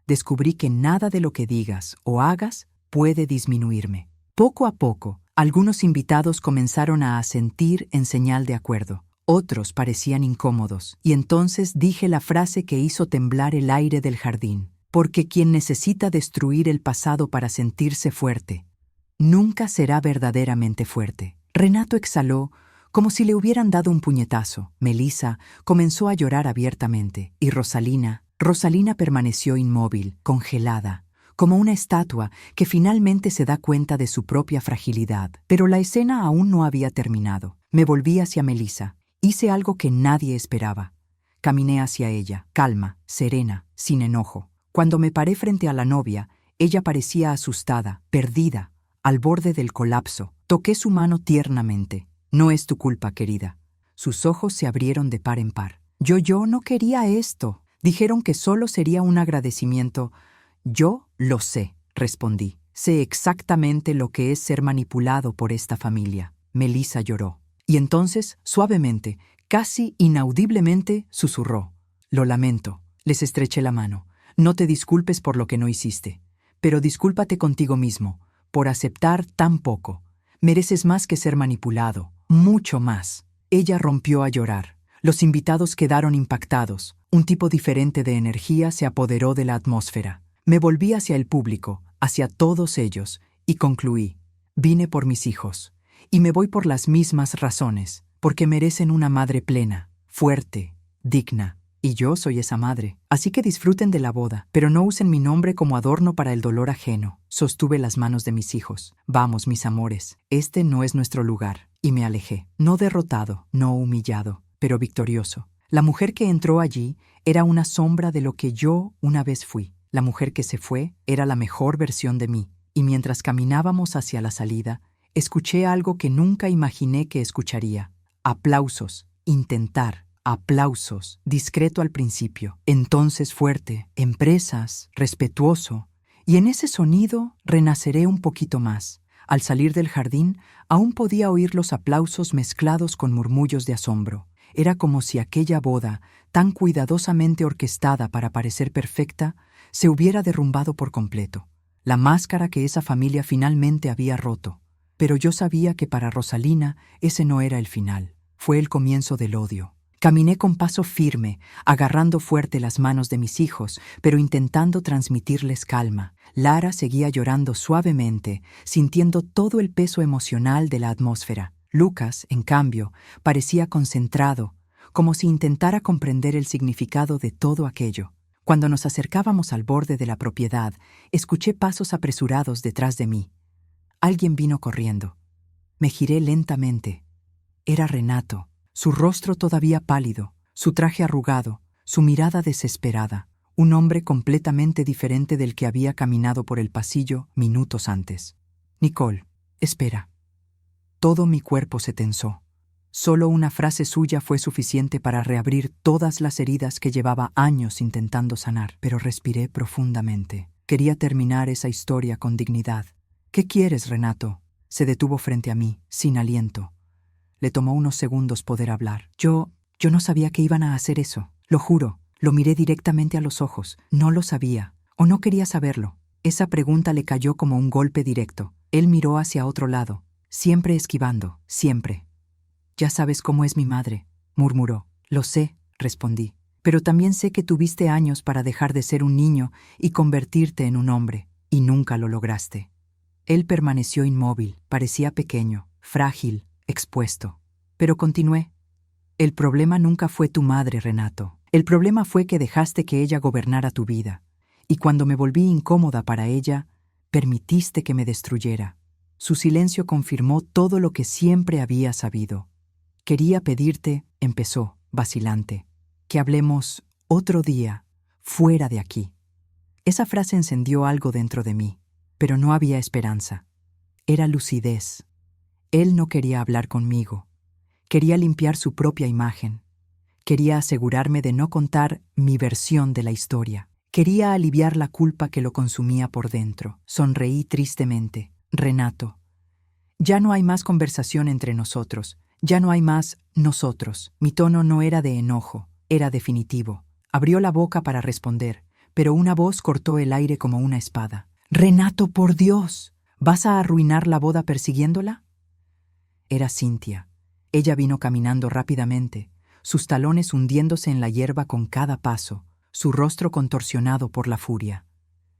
descubrí que nada de lo que digas o hagas puede disminuirme. Poco a poco, algunos invitados comenzaron a asentir en señal de acuerdo. Otros parecían incómodos, y entonces dije la frase que hizo temblar el aire del jardín. Porque quien necesita destruir el pasado para sentirse fuerte, nunca será verdaderamente fuerte. Renato exhaló como si le hubieran dado un puñetazo. Melissa comenzó a llorar abiertamente, y Rosalina permaneció inmóvil, congelada, como una estatua que finalmente se da cuenta de su propia fragilidad. Pero la escena aún no había terminado. Me volví hacia Melissa. Hice algo que nadie esperaba. Caminé hacia ella, calma, serena, sin enojo. Cuando me paré frente a la novia, ella parecía asustada, perdida, al borde del colapso. Toqué su mano tiernamente. No es tu culpa, querida. Sus ojos se abrieron de par en par. Yo no quería esto. Dijeron que solo sería un agradecimiento. Yo lo sé, respondí. Sé exactamente lo que es ser manipulado por esta familia. Melissa lloró. Y entonces, suavemente, casi inaudiblemente, susurró. Lo lamento. Les estreché la mano. No te disculpes por lo que no hiciste. Pero discúlpate contigo mismo, por aceptar tan poco. Mereces más que ser manipulado, mucho más. Ella rompió a llorar. Los invitados quedaron impactados. Un tipo diferente de energía se apoderó de la atmósfera. Me volví hacia el público, hacia todos ellos, y concluí. Vine por mis hijos. Y me voy por las mismas razones, porque merecen una madre plena, fuerte, digna. Y yo soy esa madre. Así que disfruten de la boda, pero no usen mi nombre como adorno para el dolor ajeno. Sostuve las manos de mis hijos. Vamos, mis amores, este no es nuestro lugar. Y me alejé. No derrotado, no humillado, pero victorioso. La mujer que entró allí era una sombra de lo que yo una vez fui. La mujer que se fue era la mejor versión de mí. Y mientras caminábamos hacia la salida, escuché algo que nunca imaginé que escucharía. Aplausos. Intentar. Aplausos, discreto al principio, entonces fuerte, empresas, respetuoso, y en ese sonido renaceré un poquito más. Al salir del jardín, aún podía oír los aplausos mezclados con murmullos de asombro. Era como si aquella boda, tan cuidadosamente orquestada para parecer perfecta, se hubiera derrumbado por completo. La máscara que esa familia finalmente había roto. Pero yo sabía que para Rosalina ese no era el final, fue el comienzo del odio. Caminé con paso firme, agarrando fuerte las manos de mis hijos, pero intentando transmitirles calma. Lara seguía llorando suavemente, sintiendo todo el peso emocional de la atmósfera. Lucas, en cambio, parecía concentrado, como si intentara comprender el significado de todo aquello. Cuando nos acercábamos al borde de la propiedad, escuché pasos apresurados detrás de mí. Alguien vino corriendo. Me giré lentamente. Era Renato. Su rostro todavía pálido, su traje arrugado, su mirada desesperada, un hombre completamente diferente del que había caminado por el pasillo minutos antes. Nicole, espera. Todo mi cuerpo se tensó. Solo una frase suya fue suficiente para reabrir todas las heridas que llevaba años intentando sanar, pero respiré profundamente. Quería terminar esa historia con dignidad. ¿Qué quieres, Renato? Se detuvo frente a mí, sin aliento. Le tomó unos segundos poder hablar. Yo no sabía que iban a hacer eso. Lo juro, lo miré directamente a los ojos. No lo sabía, o no quería saberlo. Esa pregunta le cayó como un golpe directo. Él miró hacia otro lado, siempre esquivando, siempre. Ya sabes cómo es mi madre, murmuró. Lo sé, respondí. Pero también sé que tuviste años para dejar de ser un niño y convertirte en un hombre, y nunca lo lograste. Él permaneció inmóvil, parecía pequeño, frágil, expuesto. Pero continué. El problema nunca fue tu madre, Renato. El problema fue que dejaste que ella gobernara tu vida. Y cuando me volví incómoda para ella, permitiste que me destruyera. Su silencio confirmó todo lo que siempre había sabido. Quería pedirte, empezó, vacilante, que hablemos otro día, fuera de aquí. Esa frase encendió algo dentro de mí, pero no había esperanza. Era lucidez. Él no quería hablar conmigo. Quería limpiar su propia imagen. Quería asegurarme de no contar mi versión de la historia. Quería aliviar la culpa que lo consumía por dentro. Sonreí tristemente. Renato, ya no hay más conversación entre nosotros. Ya no hay más nosotros. Mi tono no era de enojo, era definitivo. Abrió la boca para responder, pero una voz cortó el aire como una espada. Renato, por Dios, ¿vas a arruinar la boda persiguiéndola? Era Cynthia. Ella vino caminando rápidamente, sus talones hundiéndose en la hierba con cada paso, su rostro contorsionado por la furia.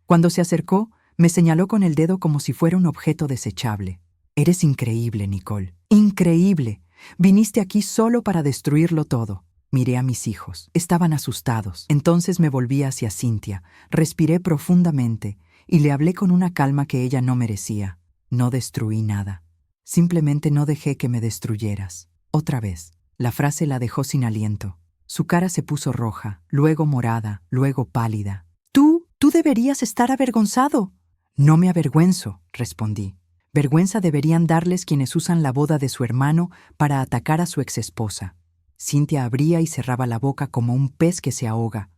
Cuando se acercó, me señaló con el dedo como si fuera un objeto desechable. Eres increíble, Nicole. Increíble. Viniste aquí solo para destruirlo todo. Miré a mis hijos. Estaban asustados. Entonces me volví hacia Cynthia. Respiré profundamente y le hablé con una calma que ella no merecía. No destruí nada. Simplemente no dejé que me destruyeras. Otra vez. La frase la dejó sin aliento. Su cara se puso roja, luego morada, luego pálida. Tú deberías estar avergonzado. No me avergüenzo, respondí. Vergüenza deberían darles quienes usan la boda de su hermano para atacar a su exesposa. Cynthia abría y cerraba la boca como un pez que se ahoga.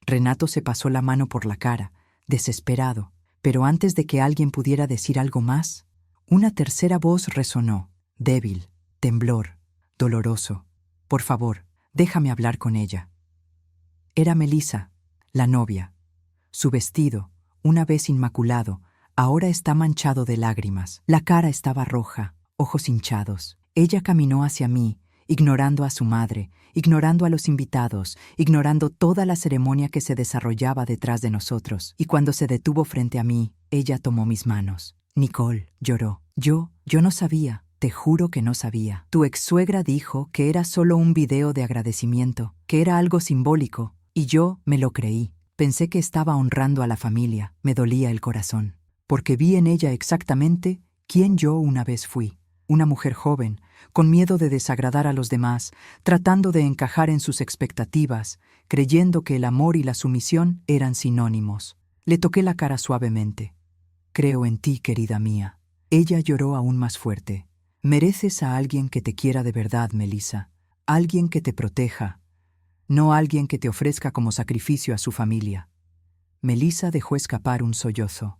Renato se pasó la mano por la cara, desesperado, pero antes de que alguien pudiera decir algo más, una tercera voz resonó, débil, temblor, doloroso. Por favor, déjame hablar con ella. Era Melissa, la novia. Su vestido, una vez inmaculado, ahora está manchado de lágrimas. La cara estaba roja, ojos hinchados. Ella caminó hacia mí, ignorando a su madre, ignorando a los invitados, ignorando toda la ceremonia que se desarrollaba detrás de nosotros. Y cuando se detuvo frente a mí, ella tomó mis manos. Nicole lloró. Yo no sabía. Te juro que no sabía. Tu ex-suegra dijo que era solo un video de agradecimiento, que era algo simbólico, y yo me lo creí. Pensé que estaba honrando a la familia. Me dolía el corazón, porque vi en ella exactamente quién yo una vez fui. Una mujer joven, con miedo de desagradar a los demás, tratando de encajar en sus expectativas, creyendo que el amor y la sumisión eran sinónimos. Le toqué la cara suavemente. Creo en ti, querida mía. Ella lloró aún más fuerte. Mereces a alguien que te quiera de verdad, Melissa. Alguien que te proteja, no alguien que te ofrezca como sacrificio a su familia. Melissa dejó escapar un sollozo.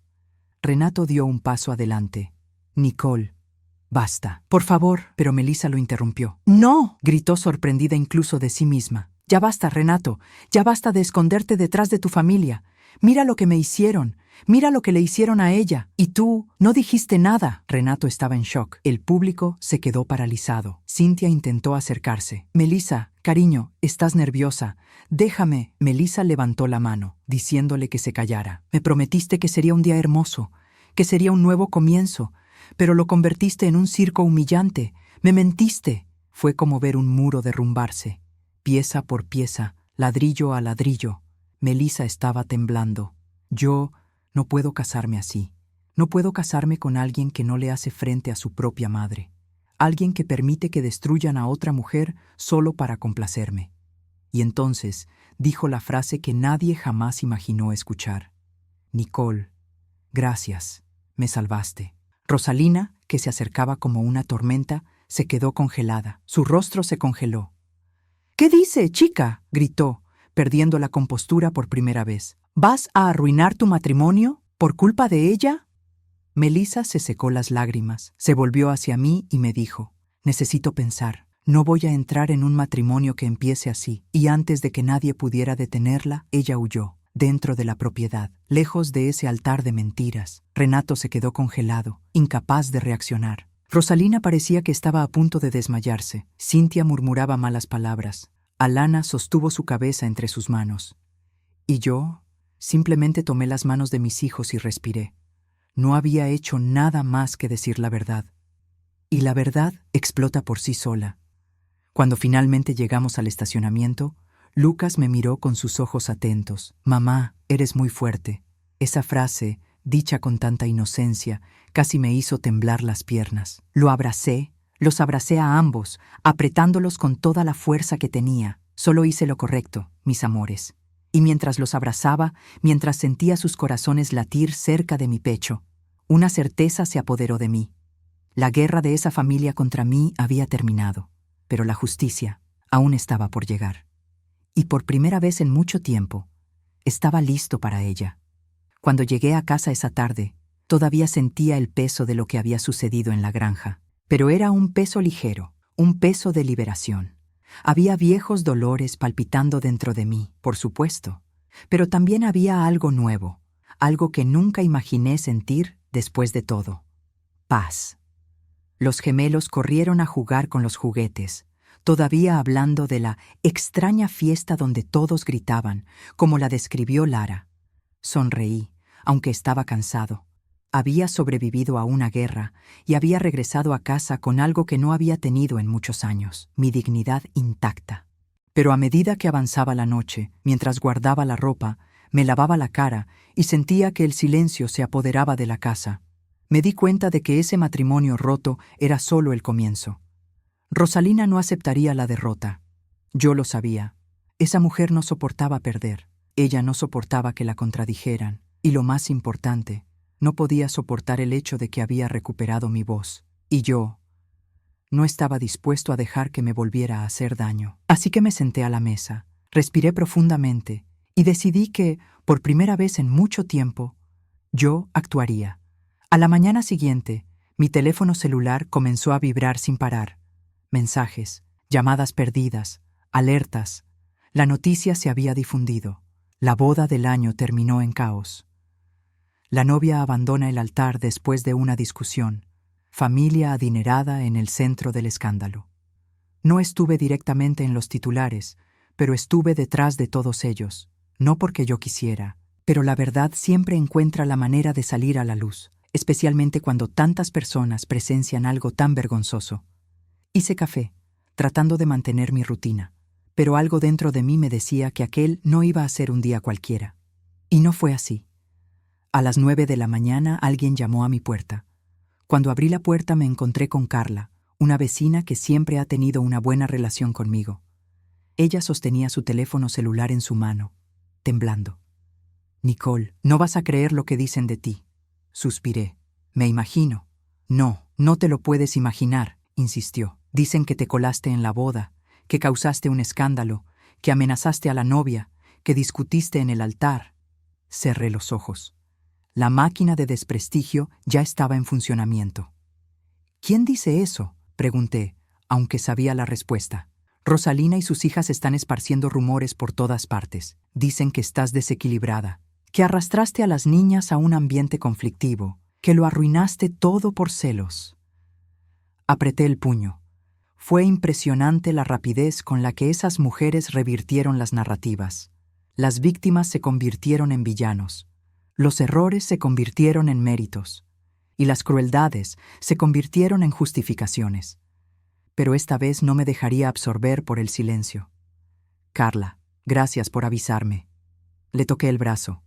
Renato dio un paso adelante. Nicole, basta. Por favor. Pero Melissa lo interrumpió. ¡No!, gritó sorprendida incluso de sí misma. Ya basta, Renato. Ya basta de esconderte detrás de tu familia. Mira lo que me hicieron. Mira lo que le hicieron a ella. Y tú no dijiste nada. Renato estaba en shock. El público se quedó paralizado. Cynthia intentó acercarse. Melissa, cariño, estás nerviosa. Déjame. Melissa levantó la mano, diciéndole que se callara. Me prometiste que sería un día hermoso, que sería un nuevo comienzo, pero lo convertiste en un circo humillante. Me mentiste. Fue como ver un muro derrumbarse. Pieza por pieza, ladrillo a ladrillo. Melissa estaba temblando. Yo no puedo casarme así. No puedo casarme con alguien que no le hace frente a su propia madre. Alguien que permite que destruyan a otra mujer solo para complacerme. Y entonces dijo la frase que nadie jamás imaginó escuchar. Nicole, gracias, me salvaste. Rosalina, que se acercaba como una tormenta, se quedó congelada. Su rostro se congeló. ¿Qué dice, chica?, gritó, perdiendo la compostura por primera vez. ¿Vas a arruinar tu matrimonio por culpa de ella? Melissa se secó las lágrimas, se volvió hacia mí y me dijo, necesito pensar. No voy a entrar en un matrimonio que empiece así. Y antes de que nadie pudiera detenerla, ella huyó, dentro de la propiedad, lejos de ese altar de mentiras. Renato se quedó congelado, incapaz de reaccionar. Rosalina parecía que estaba a punto de desmayarse. Cynthia murmuraba malas palabras. Alana sostuvo su cabeza entre sus manos. Y yo simplemente tomé las manos de mis hijos y respiré. No había hecho nada más que decir la verdad. Y la verdad explota por sí sola. Cuando finalmente llegamos al estacionamiento, Lucas me miró con sus ojos atentos. Mamá, eres muy fuerte. Esa frase, dicha con tanta inocencia, casi me hizo temblar las piernas. Los abracé a ambos, apretándolos con toda la fuerza que tenía. Solo hice lo correcto, mis amores. Y mientras los abrazaba, mientras sentía sus corazones latir cerca de mi pecho, una certeza se apoderó de mí. La guerra de esa familia contra mí había terminado, pero la justicia aún estaba por llegar. Y por primera vez en mucho tiempo, estaba listo para ella. Cuando llegué a casa esa tarde, todavía sentía el peso de lo que había sucedido en la granja. Pero era un peso ligero, un peso de liberación. Había viejos dolores palpitando dentro de mí, por supuesto, pero también había algo nuevo, algo que nunca imaginé sentir después de todo. Paz. Los gemelos corrieron a jugar con los juguetes, todavía hablando de la extraña fiesta donde todos gritaban, como la describió Lara. Sonreí, aunque estaba cansado. Había sobrevivido a una guerra y había regresado a casa con algo que no había tenido en muchos años, mi dignidad intacta. Pero a medida que avanzaba la noche, mientras guardaba la ropa, Me lavaba la cara y sentía que el silencio se apoderaba de la casa. Me di cuenta de que ese matrimonio roto era solo el comienzo. Rosalina no aceptaría la derrota. Yo lo sabía. Esa mujer no soportaba perder. Ella no soportaba que la contradijeran. Y lo más importante, no podía soportar el hecho de que había recuperado mi voz. Y yo no estaba dispuesto a dejar que me volviera a hacer daño. Así que me senté a la mesa, respiré profundamente y decidí que, por primera vez en mucho tiempo, yo actuaría. A la mañana siguiente, mi teléfono celular comenzó a vibrar sin parar. Mensajes, llamadas perdidas, alertas. La noticia se había difundido. La boda del año terminó en caos. La novia abandona el altar después de una discusión. Familia adinerada en el centro del escándalo. No estuve directamente en los titulares, pero estuve detrás de todos ellos. No porque yo quisiera, pero la verdad siempre encuentra la manera de salir a la luz, especialmente cuando tantas personas presencian algo tan vergonzoso. Hice café, tratando de mantener mi rutina, pero algo dentro de mí me decía que aquel no iba a ser un día cualquiera. Y no fue así. A las 9 de la mañana alguien llamó a mi puerta. Cuando abrí la puerta me encontré con Carla, una vecina que siempre ha tenido una buena relación conmigo. Ella sostenía su teléfono celular en su mano, temblando. «Nicole, no vas a creer lo que dicen de ti», suspiré. «Me imagino». «No, no te lo puedes imaginar», insistió. «Dicen que te colaste en la boda, que causaste un escándalo, que amenazaste a la novia, que discutiste en el altar». Cerré los ojos. La máquina de desprestigio ya estaba en funcionamiento. «¿Quién dice eso?», pregunté, aunque sabía la respuesta. «Rosalina y sus hijas están esparciendo rumores por todas partes. Dicen que estás desequilibrada, que arrastraste a las niñas a un ambiente conflictivo, que lo arruinaste todo por celos». Apreté el puño. Fue impresionante la rapidez con la que esas mujeres revirtieron las narrativas. Las víctimas se convirtieron en villanos. Los errores se convirtieron en méritos. Y las crueldades se convirtieron en justificaciones. Pero esta vez no me dejaría absorber por el silencio. «Carla, gracias por avisarme». Le toqué el brazo.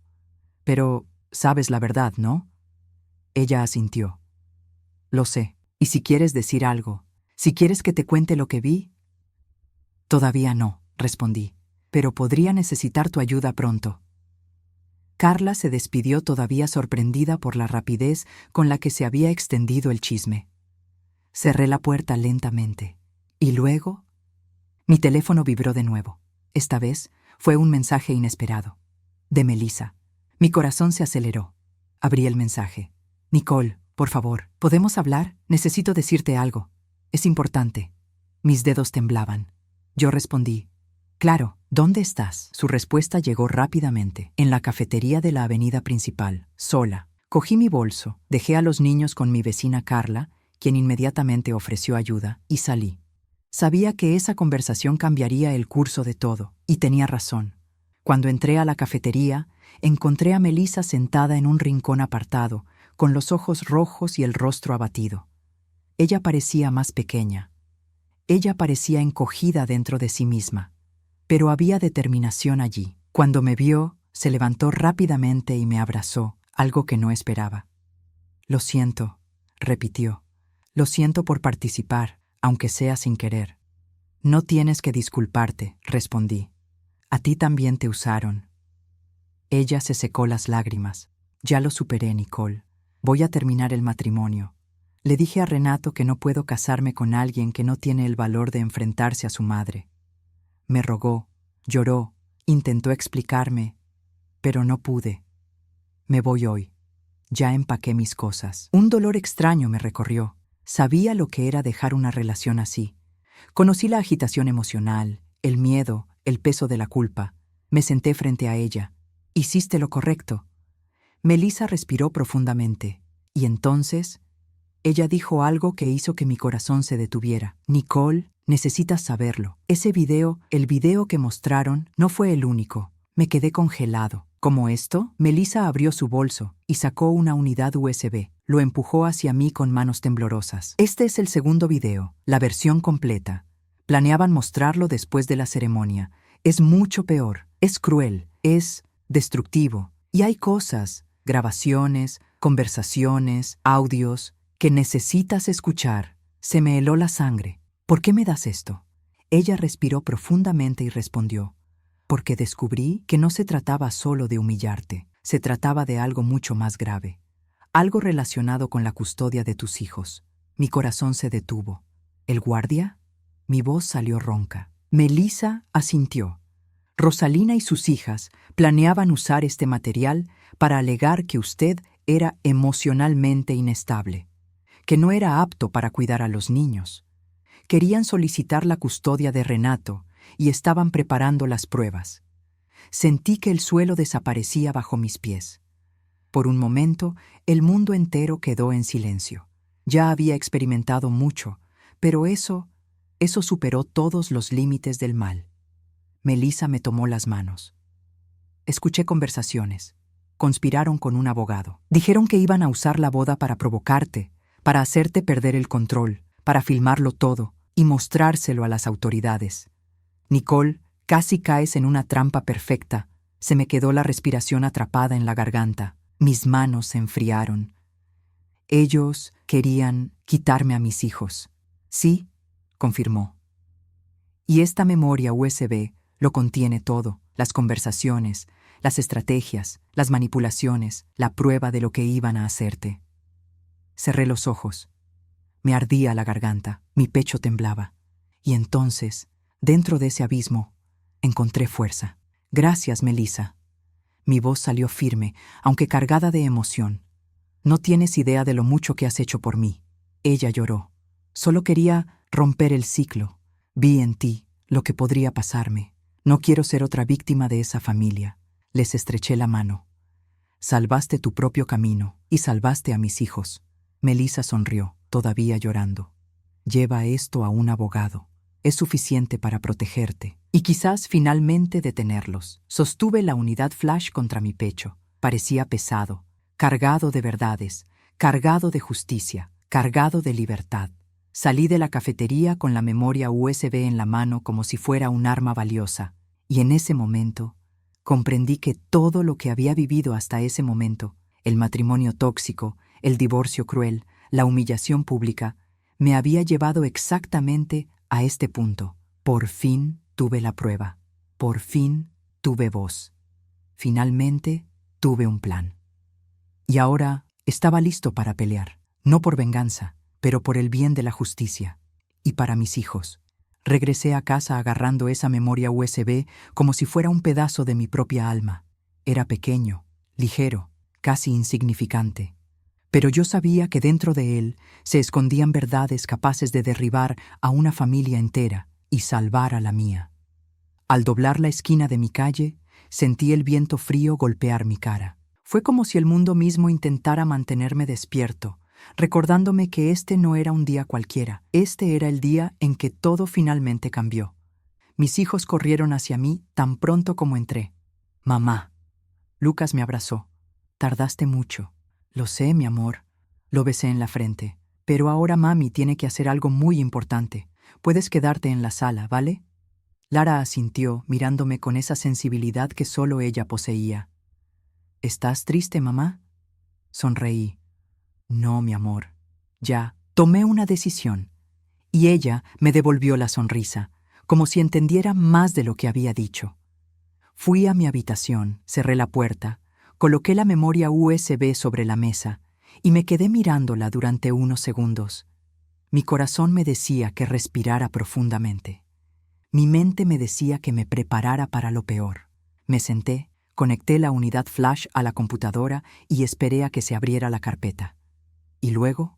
«Pero sabes la verdad, ¿no?». Ella asintió. «Lo sé. Y si quieres decir algo, si quieres que te cuente lo que vi». «Todavía no», respondí, «pero podría necesitar tu ayuda pronto». Carla se despidió todavía sorprendida por la rapidez con la que se había extendido el chisme. Cerré la puerta lentamente. Y luego, mi teléfono vibró de nuevo. Esta vez fue un mensaje inesperado. De Melissa. Mi corazón se aceleró. Abrí el mensaje. «Nicole, por favor, ¿podemos hablar? Necesito decirte algo. Es importante». Mis dedos temblaban. Yo respondí: «Claro, ¿dónde estás?». Su respuesta llegó rápidamente. «En la cafetería de la avenida principal, sola». Cogí mi bolso, dejé a los niños con mi vecina Carla, quien inmediatamente ofreció ayuda, y salí. Sabía que esa conversación cambiaría el curso de todo, y tenía razón. Cuando entré a la cafetería, encontré a Melissa sentada en un rincón apartado, con los ojos rojos y el rostro abatido. Ella parecía más pequeña. Ella parecía encogida dentro de sí misma. Pero había determinación allí. Cuando me vio, se levantó rápidamente y me abrazó, algo que no esperaba. «Lo siento», repitió. «Lo siento por participar, aunque sea sin querer». «No tienes que disculparte», respondí. «A ti también te usaron». Ella se secó las lágrimas. «Ya lo superé, Nicole. Voy a terminar el matrimonio. Le dije a Renato que no puedo casarme con alguien que no tiene el valor de enfrentarse a su madre». Me rogó, lloró, intentó explicarme, pero no pude. «Me voy hoy. Ya empaqué mis cosas». Un dolor extraño me recorrió. Sabía lo que era dejar una relación así. Conocí la agitación emocional, el miedo, el peso de la culpa. Me senté frente a ella. «Hiciste lo correcto». Melissa respiró profundamente, y entonces ella dijo algo que hizo que mi corazón se detuviera. «Nicole, necesitas saberlo. Ese video, el video que mostraron, no fue el único». Me quedé congelado. ¿Cómo esto? Melissa abrió su bolso y sacó una unidad USB. Lo empujó hacia mí con manos temblorosas. «Este es el segundo video, la versión completa. Planeaban mostrarlo después de la ceremonia. Es mucho peor, es cruel, es destructivo. Y hay cosas, grabaciones, conversaciones, audios, que necesitas escuchar. Se me heló la sangre. ¿Por qué me das esto? Ella respiró profundamente y respondió: porque descubrí que no se trataba solo de humillarte, se trataba de algo mucho más grave, algo relacionado con la custodia de tus hijos. Mi corazón se detuvo. ¿El guardia? Mi voz salió ronca. Melissa asintió. Rosalina y sus hijas planeaban usar este material para alegar que usted era emocionalmente inestable, que no era apto para cuidar a los niños. Querían solicitar la custodia de Renato y estaban preparando las pruebas. Sentí que el suelo desaparecía bajo mis pies. Por un momento, el mundo entero quedó en silencio. Ya había experimentado mucho, pero eso superó todos los límites del mal. Melissa me tomó las manos. Escuché conversaciones. Conspiraron con un abogado. Dijeron que iban a usar la boda para provocarte, para hacerte perder el control, para filmarlo todo y mostrárselo a las autoridades. Nicole, casi caes en una trampa perfecta. Se me quedó la respiración atrapada en la garganta. Mis manos se enfriaron. Ellos querían quitarme a mis hijos. Sí, confirmó. Y esta memoria USB lo contiene todo: las conversaciones, las estrategias, las manipulaciones, la prueba de lo que iban a hacerte. Cerré los ojos. Me ardía la garganta, mi pecho temblaba. Y entonces, dentro de ese abismo, encontré fuerza. Gracias, Melissa. Mi voz salió firme, aunque cargada de emoción. No tienes idea de lo mucho que has hecho por mí. Ella lloró. Solo quería romper el ciclo. Vi en ti lo que podría pasarme. No quiero ser otra víctima de esa familia. Les estreché la mano. Salvaste tu propio camino y salvaste a mis hijos. Melissa sonrió, todavía llorando. Lleva esto a un abogado. Es suficiente para protegerte y quizás finalmente detenerlos. Sostuve la unidad flash contra mi pecho. Parecía pesado, cargado de verdades, cargado de justicia, cargado de libertad. Salí de la cafetería con la memoria USB en la mano como si fuera un arma valiosa. Y en ese momento, comprendí que todo lo que había vivido hasta ese momento, el matrimonio tóxico, el divorcio cruel, la humillación pública, me había llevado exactamente a este punto. Por fin tuve la prueba. Por fin tuve voz. Finalmente tuve un plan. Y ahora estaba listo para pelear, no por venganza, pero por el bien de la justicia. Y para mis hijos. Regresé a casa agarrando esa memoria USB como si fuera un pedazo de mi propia alma. Era pequeño, ligero, casi insignificante. Pero yo sabía que dentro de él se escondían verdades capaces de derribar a una familia entera y salvar a la mía. Al doblar la esquina de mi calle, sentí el viento frío golpear mi cara. Fue como si el mundo mismo intentara mantenerme despierto, recordándome que este no era un día cualquiera. Este era el día en que todo finalmente cambió. Mis hijos corrieron hacia mí tan pronto como entré. «Mamá». Lucas me abrazó. «Tardaste mucho». «Lo sé, mi amor». Lo besé en la frente. «Pero ahora mami tiene que hacer algo muy importante. Puedes quedarte en la sala, ¿vale?» Lara asintió, mirándome con esa sensibilidad que solo ella poseía. «¿Estás triste, mamá?» Sonreí. «No, mi amor. Ya, tomé una decisión». Y ella me devolvió la sonrisa, como si entendiera más de lo que había dicho. Fui a mi habitación, cerré la puerta, coloqué la memoria USB sobre la mesa y me quedé mirándola durante unos segundos. Mi corazón me decía que respirara profundamente. Mi mente me decía que me preparara para lo peor. Me senté, conecté la unidad flash a la computadora y esperé a que se abriera la carpeta. Y luego,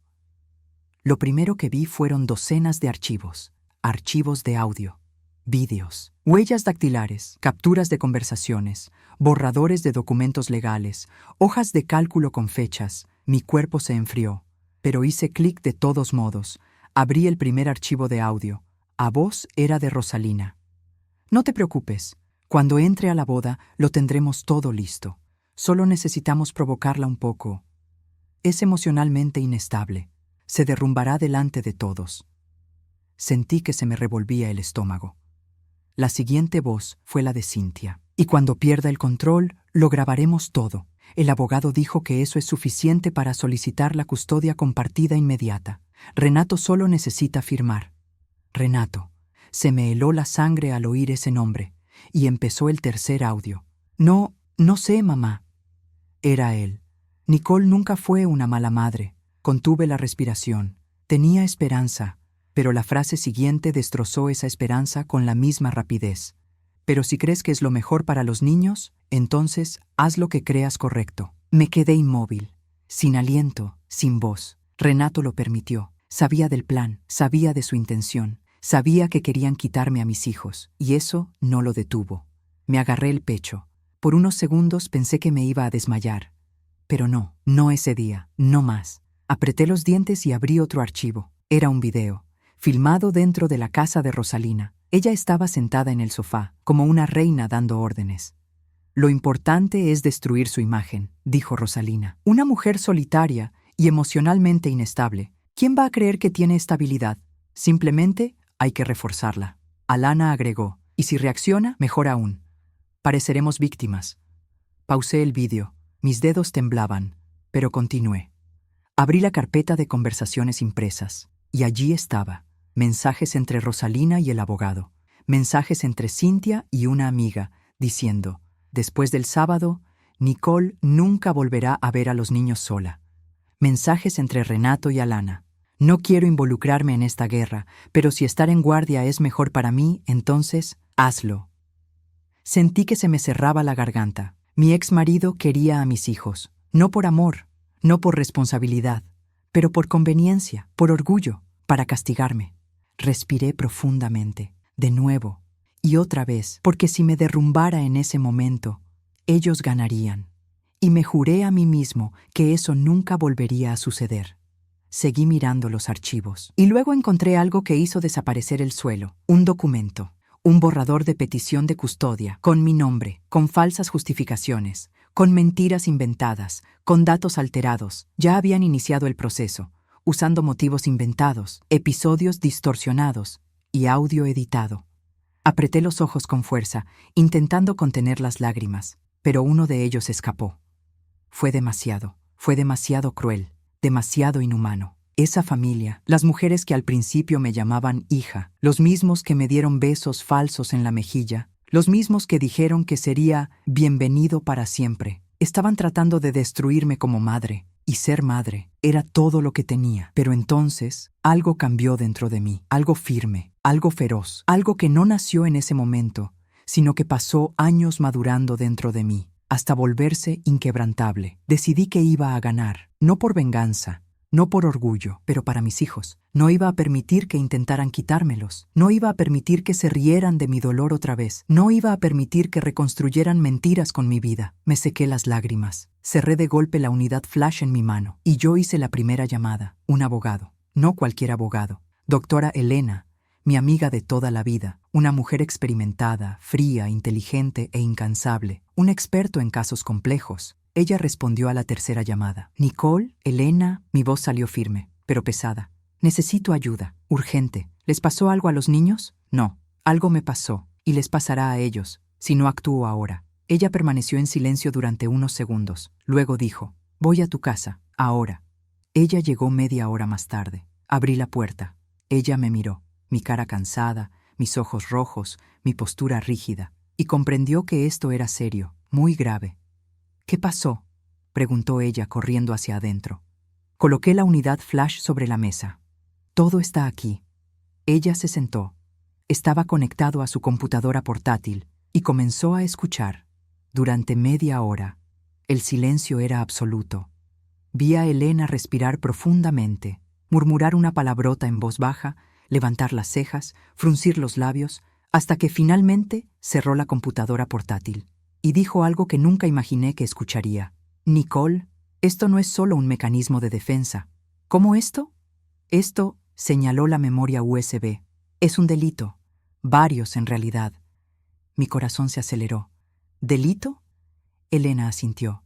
lo primero que vi fueron docenas de archivos de audio, vídeos, huellas dactilares, capturas de conversaciones, borradores de documentos legales, hojas de cálculo con fechas. Mi cuerpo se enfrió, pero hice clic de todos modos. Abrí el primer archivo de audio. A voz era de Rosalina. «No te preocupes. Cuando entre a la boda, lo tendremos todo listo. Solo necesitamos provocarla un poco. Es emocionalmente inestable. Se derrumbará delante de todos». Sentí que se me revolvía el estómago. La siguiente voz fue la de Cynthia. «Y cuando pierda el control, Lo grabaremos todo. El abogado dijo que eso es suficiente para solicitar la custodia compartida inmediata. Renato solo necesita firmar. Renato. Se me heló la sangre al oír ese nombre, y empezó el tercer audio. No sé, mamá. Era él. Nicole nunca fue una mala madre. Contuve la respiración. Tenía esperanza, pero la frase siguiente destrozó esa esperanza con la misma rapidez. Pero si crees que es lo mejor para los niños, entonces haz lo que creas correcto. Me quedé inmóvil, sin aliento, sin voz. Renato lo permitió. Sabía del plan, sabía de su intención, sabía que querían quitarme a mis hijos, y eso no lo detuvo. Me agarré el pecho. Por unos segundos pensé que me iba a desmayar. Pero no ese día, no más. Apreté los dientes y abrí otro archivo. Era un video, filmado dentro de la casa de Rosalina. Ella estaba sentada en el sofá, como una reina dando órdenes. Lo importante es destruir su imagen, dijo Rosalina. Una mujer solitaria y emocionalmente inestable. ¿Quién va a creer que tiene estabilidad? Simplemente hay que reforzarla. Alana agregó, y si reacciona, mejor aún. Pareceremos víctimas. Pausé el vídeo. Mis dedos temblaban, pero continué. Abrí la carpeta de conversaciones impresas, y allí estaba. Mensajes entre Rosalina y el abogado. Mensajes entre Cynthia y una amiga, diciendo, después del sábado, Nicole nunca volverá a ver a los niños sola. Mensajes entre Renato y Alana. No quiero involucrarme en esta guerra, pero si estar en guardia es mejor para mí, entonces, hazlo. Sentí que se me cerraba la garganta. Mi ex marido quería a mis hijos, no por amor, no por responsabilidad, pero por conveniencia, por orgullo, para castigarme. Respiré profundamente, de nuevo, y otra vez, porque si me derrumbara en ese momento, ellos ganarían. Y me juré a mí mismo que eso nunca volvería a suceder. Seguí mirando los archivos, y luego encontré algo que hizo desaparecer el suelo, un documento. Un borrador de petición de custodia, con mi nombre, con falsas justificaciones, con mentiras inventadas, con datos alterados. Ya habían iniciado el proceso, usando motivos inventados, episodios distorsionados y audio editado. Apreté los ojos con fuerza, intentando contener las lágrimas, pero uno de ellos escapó. Fue demasiado cruel, demasiado inhumano. Esa familia, las mujeres que al principio me llamaban hija, los mismos que me dieron besos falsos en la mejilla, los mismos que dijeron que sería bienvenido para siempre, estaban tratando de destruirme como madre, y ser madre era todo lo que tenía. Pero entonces, algo cambió dentro de mí, algo firme, algo feroz, algo que no nació en ese momento, sino que pasó años madurando dentro de mí, hasta volverse inquebrantable. Decidí que iba a ganar, no por venganza, no por orgullo, pero para mis hijos. No iba a permitir que intentaran quitármelos. No iba a permitir que se rieran de mi dolor otra vez. No iba a permitir que reconstruyeran mentiras con mi vida. Me sequé las lágrimas. Cerré de golpe la unidad flash en mi mano. Y yo hice la primera llamada. Un abogado. No cualquier abogado. Doctora Elena, mi amiga de toda la vida. Una mujer experimentada, fría, inteligente e incansable. Un experto en casos complejos. Ella respondió a la tercera llamada. Nicole, Elena, mi voz salió firme, pero pesada. Necesito ayuda, urgente. ¿Les pasó algo a los niños? No, algo me pasó, y les pasará a ellos, si no actúo ahora. Ella permaneció en silencio durante unos segundos. Luego dijo, voy a tu casa, ahora. Ella llegó media hora más tarde. Abrí la puerta. Ella me miró, mi cara cansada, mis ojos rojos, mi postura rígida, y comprendió que esto era serio, muy grave. ¿Qué pasó?, preguntó ella corriendo hacia adentro. Coloqué la unidad flash sobre la mesa. Todo está aquí. Ella se sentó. Estaba conectado a su computadora portátil y comenzó a escuchar. Durante media hora, el silencio era absoluto. Vi a Elena respirar profundamente, murmurar una palabrota en voz baja, levantar las cejas, fruncir los labios, hasta que finalmente cerró la computadora portátil. Y dijo algo que nunca imaginé que escucharía. Nicole, esto no es solo un mecanismo de defensa. ¿Cómo esto? Esto, señaló la memoria USB. Es un delito. Varios, en realidad. Mi corazón se aceleró. ¿Delito? Elena asintió.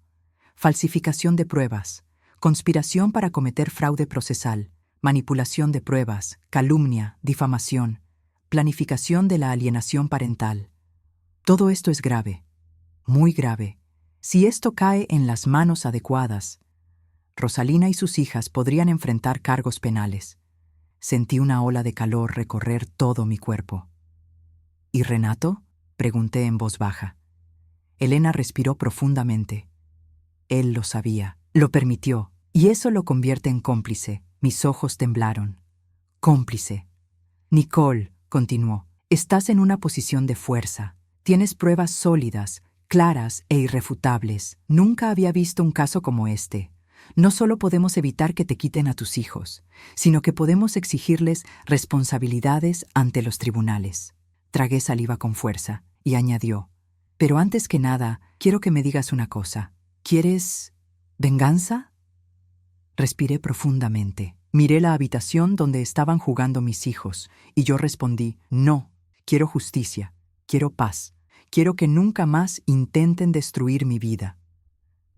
Falsificación de pruebas, conspiración para cometer fraude procesal, manipulación de pruebas, calumnia, difamación, planificación de la alienación parental. Todo esto es grave. Muy grave, Si esto cae en las manos adecuadas, Rosalina y sus hijas podrían enfrentar cargos penales. Sentí una ola de calor recorrer todo mi cuerpo. ¿Y Renato?, pregunté en voz baja. Elena respiró profundamente. Él lo sabía, lo permitió, y eso lo convierte en cómplice. Mis ojos temblaron. Cómplice. Nicole, continuó, estás en una posición de fuerza. Tienes pruebas sólidas, claras e irrefutables. Nunca había visto un caso como este. No solo podemos evitar que te quiten a tus hijos, sino que podemos exigirles responsabilidades ante los tribunales. Tragué saliva con fuerza y añadió, pero antes que nada, quiero que me digas una cosa. ¿Quieres venganza? Respiré profundamente. Miré la habitación donde estaban jugando mis hijos, y yo respondí, no, quiero justicia, quiero paz, quiero que nunca más intenten destruir mi vida.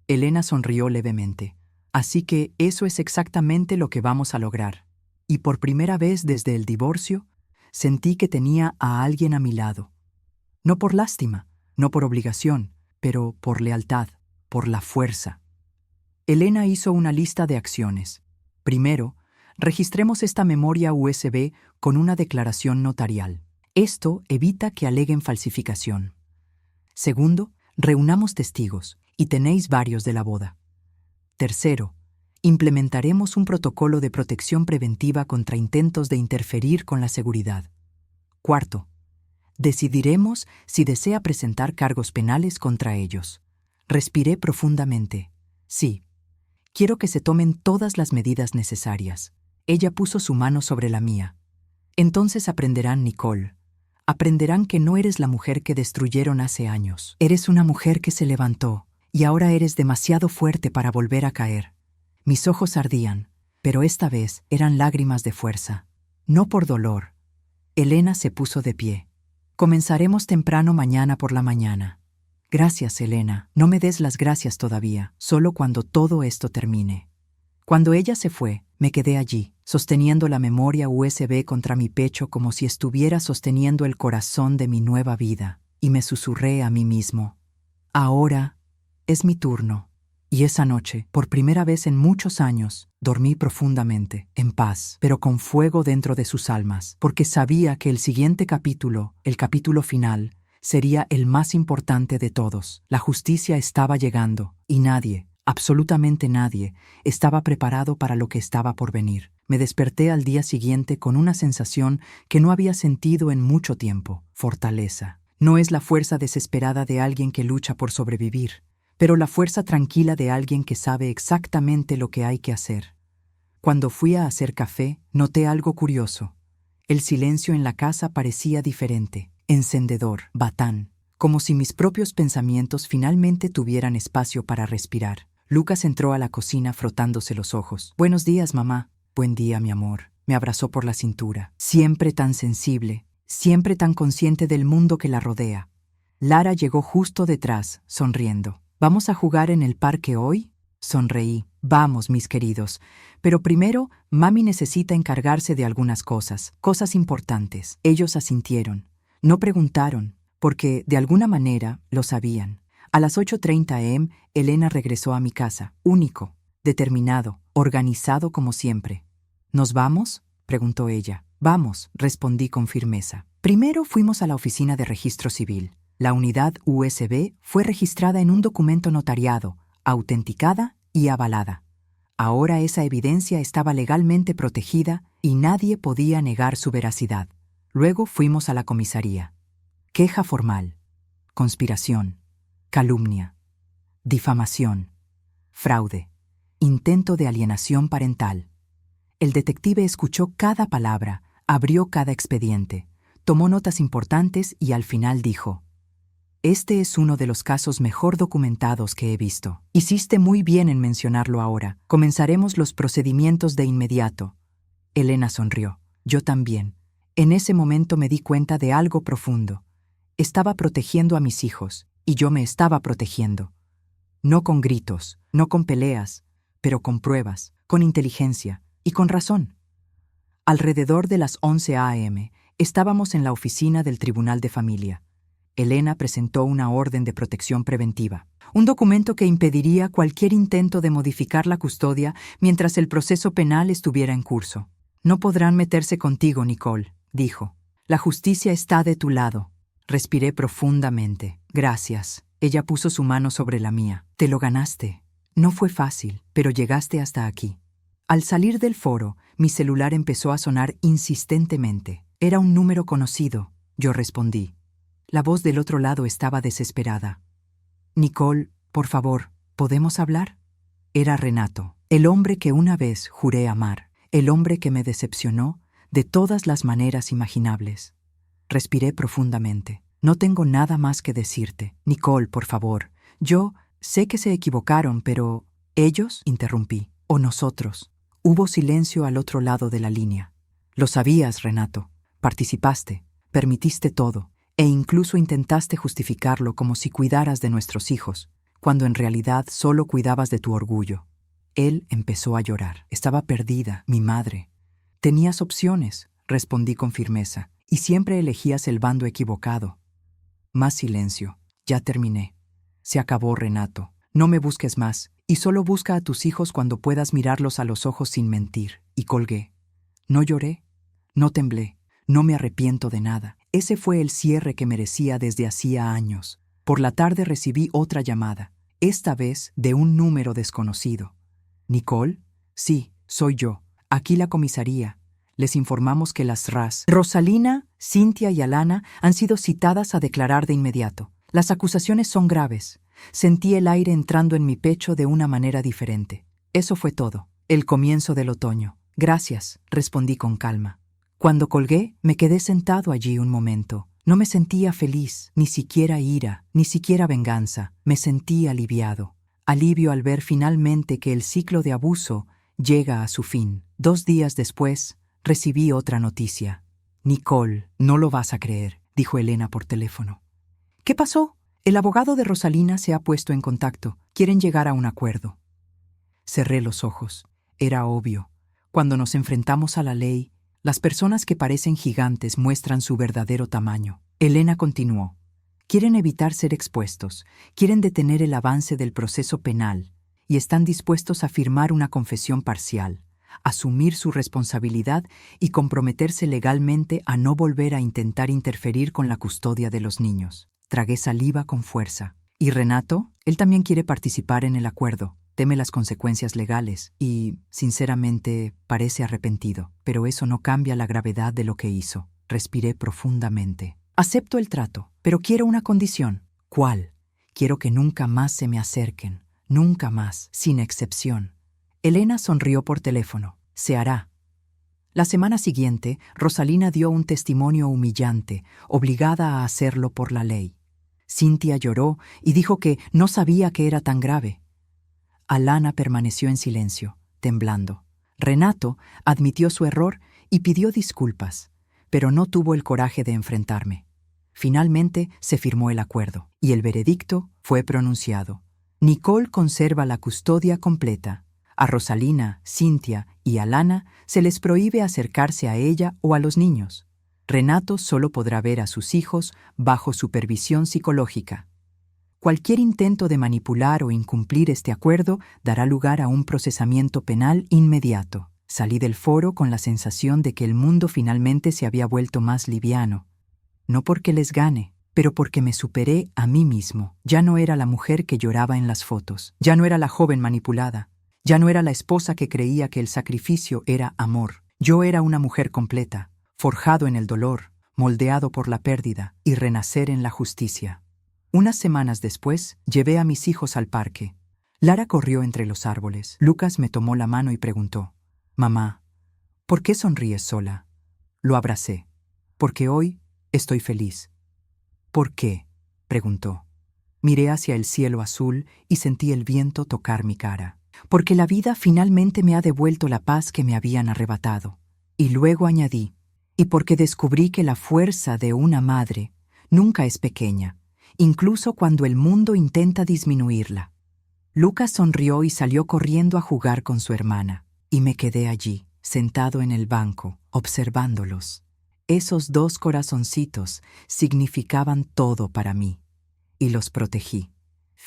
Elena sonrió levemente. Así que eso es exactamente lo que vamos a lograr. Y por primera vez desde el divorcio, sentí que tenía a alguien a mi lado. No por lástima, no por obligación, pero por lealtad, por la fuerza. Elena hizo una lista de acciones. Primero, registremos esta memoria USB con una declaración notarial. Esto evita que aleguen falsificación. Segundo, reunamos testigos, y tenéis varios de la boda. Tercero, implementaremos un protocolo de protección preventiva contra intentos de interferir con la seguridad. Cuarto, decidiremos si desea presentar cargos penales contra ellos. Respiré profundamente. Sí, quiero que se tomen todas las medidas necesarias. Ella puso su mano sobre la mía. Entonces aprenderán, Nicole. Aprenderán que no eres la mujer que destruyeron hace años. Eres una mujer que se levantó, y ahora eres demasiado fuerte para volver a caer. Mis ojos ardían, pero esta vez eran lágrimas de fuerza, no por dolor. Elena se puso de pie. Comenzaremos temprano mañana por la mañana. Gracias, Elena. No me des las gracias todavía, solo cuando todo esto termine. Cuando ella se fue, me quedé allí, sosteniendo la memoria USB contra mi pecho como si estuviera sosteniendo el corazón de mi nueva vida, y me susurré a mí mismo. Ahora es mi turno. Y esa noche, por primera vez en muchos años, dormí profundamente, en paz, pero con fuego dentro de sus almas, porque sabía que el siguiente capítulo, el capítulo final, sería el más importante de todos. La justicia estaba llegando, y nadie, absolutamente nadie, estaba preparado para lo que estaba por venir. Me desperté al día siguiente con una sensación que no había sentido en mucho tiempo: fortaleza. No es la fuerza desesperada de alguien que lucha por sobrevivir, pero la fuerza tranquila de alguien que sabe exactamente lo que hay que hacer. Cuando fui a hacer café, noté algo curioso. El silencio en la casa parecía diferente, encendedor, batán, como si mis propios pensamientos finalmente tuvieran espacio para respirar. Lucas entró a la cocina frotándose los ojos. «Buenos días, mamá». «Buen día, mi amor». Me abrazó por la cintura. Siempre tan sensible, siempre tan consciente del mundo que la rodea. Lara llegó justo detrás, sonriendo. «¿Vamos a jugar en el parque hoy?». Sonreí. «Vamos, mis queridos. Pero primero, mami necesita encargarse de algunas cosas importantes». Ellos asintieron. No preguntaron, porque, de alguna manera, lo sabían. A las 8:30 am, Elena regresó a mi casa, único, determinado, organizado como siempre. «¿Nos vamos?», preguntó ella. «Vamos», respondí con firmeza. Primero fuimos a la oficina de registro civil. La unidad USB fue registrada en un documento notariado, autenticada y avalada. Ahora esa evidencia estaba legalmente protegida y nadie podía negar su veracidad. Luego fuimos a la comisaría. Queja formal, conspiración, calumnia, difamación, fraude, intento de alienación parental. El detective escuchó cada palabra, abrió cada expediente, tomó notas importantes y al final dijo: «Este es uno de los casos mejor documentados que he visto. Hiciste muy bien en mencionarlo ahora. Comenzaremos los procedimientos de inmediato». Elena sonrió. Yo también. En ese momento me di cuenta de algo profundo. Estaba protegiendo a mis hijos, y yo me estaba protegiendo. No con gritos, no con peleas, pero con pruebas, con inteligencia y con razón. Alrededor de las 11 am, estábamos en la oficina del Tribunal de Familia. Elena presentó una orden de protección preventiva, un documento que impediría cualquier intento de modificar la custodia mientras el proceso penal estuviera en curso. No podrán meterse contigo, Nicole, dijo. La justicia está de tu lado. Respiré profundamente. Gracias. Ella puso su mano sobre la mía. Te lo ganaste. No fue fácil, pero llegaste hasta aquí. Al salir del foro, mi celular empezó a sonar insistentemente. Era un número conocido. Yo respondí. La voz del otro lado estaba desesperada. Nicole, por favor, ¿podemos hablar? Era Renato, el hombre que una vez juré amar, el hombre que me decepcionó de todas las maneras imaginables. Respiré profundamente. No tengo nada más que decirte. Nicole, por favor. Yo sé que se equivocaron, pero... ¿Ellos? Interrumpí. ¿O nosotros? Hubo silencio al otro lado de la línea. Lo sabías, Renato. Participaste, permitiste todo, e incluso intentaste justificarlo como si cuidaras de nuestros hijos, cuando en realidad solo cuidabas de tu orgullo. Él empezó a llorar. Estaba perdida, mi madre. Tenías opciones, respondí con firmeza, y siempre elegías el bando equivocado. Más silencio. Ya terminé. Se acabó, Renato. No me busques más, y solo busca a tus hijos cuando puedas mirarlos a los ojos sin mentir. Y colgué. No lloré, no temblé, no me arrepiento de nada. Ese fue el cierre que merecía desde hacía años. Por la tarde recibí otra llamada, esta vez de un número desconocido. ¿Nicole? Sí, soy yo. Aquí la comisaría. Les informamos que las RAS, Rosalina, Cintia y Alana, han sido citadas a declarar de inmediato. Las acusaciones son graves. Sentí el aire entrando en mi pecho de una manera diferente. Eso fue todo. El comienzo del otoño. Gracias, respondí con calma. Cuando colgué, me quedé sentado allí un momento. No me sentía feliz, ni siquiera ira, ni siquiera venganza. Me sentí aliviado. Alivio al ver finalmente que el ciclo de abuso llega a su fin. 2 días después, recibí otra noticia. Nicole, no lo vas a creer, dijo Elena por teléfono. ¿Qué pasó? El abogado de Rosalina se ha puesto en contacto. Quieren llegar a un acuerdo. Cerré los ojos. Era obvio. Cuando nos enfrentamos a la ley, las personas que parecen gigantes muestran su verdadero tamaño. Elena continuó. Quieren evitar ser expuestos, quieren detener el avance del proceso penal y están dispuestos a firmar una confesión parcial, asumir su responsabilidad y comprometerse legalmente a no volver a intentar interferir con la custodia de los niños. Tragué saliva con fuerza. ¿Y Renato? Él también quiere participar en el acuerdo. Teme las consecuencias legales y, sinceramente, parece arrepentido. Pero eso no cambia la gravedad de lo que hizo. Respiré profundamente. Acepto el trato, pero quiero una condición. ¿Cuál? Quiero que nunca más se me acerquen. Nunca más, sin excepción. Elena sonrió por teléfono. Se hará. La semana siguiente, Rosalina dio un testimonio humillante, obligada a hacerlo por la ley. Cintia lloró y dijo que no sabía que era tan grave. Alana permaneció en silencio, temblando. Renato admitió su error y pidió disculpas, pero no tuvo el coraje de enfrentarme. Finalmente se firmó el acuerdo y el veredicto fue pronunciado. Nicole conserva la custodia completa. A Rosalina, Cintia y Alana se les prohíbe acercarse a ella o a los niños. Renato solo podrá ver a sus hijos bajo supervisión psicológica. Cualquier intento de manipular o incumplir este acuerdo dará lugar a un procesamiento penal inmediato. Salí del foro con la sensación de que el mundo finalmente se había vuelto más liviano. No porque les gane, pero porque me superé a mí mismo. Ya no era la mujer que lloraba en las fotos. Ya no era la joven manipulada. Ya no era la esposa que creía que el sacrificio era amor. Yo era una mujer completa, forjado en el dolor, moldeado por la pérdida y renacer en la justicia. Unas semanas después, llevé a mis hijos al parque. Lara corrió entre los árboles. Lucas me tomó la mano y preguntó, «Mamá, ¿por qué sonríes sola?» Lo abracé. «Porque hoy estoy feliz». «¿Por qué?», preguntó. Miré hacia el cielo azul y sentí el viento tocar mi cara. «Porque la vida finalmente me ha devuelto la paz que me habían arrebatado». Y luego añadí, «y porque descubrí que la fuerza de una madre nunca es pequeña, incluso cuando el mundo intenta disminuirla». Lucas sonrió y salió corriendo a jugar con su hermana, y me quedé allí, sentado en el banco, observándolos. Esos 2 corazoncitos significaban todo para mí, y los protegí.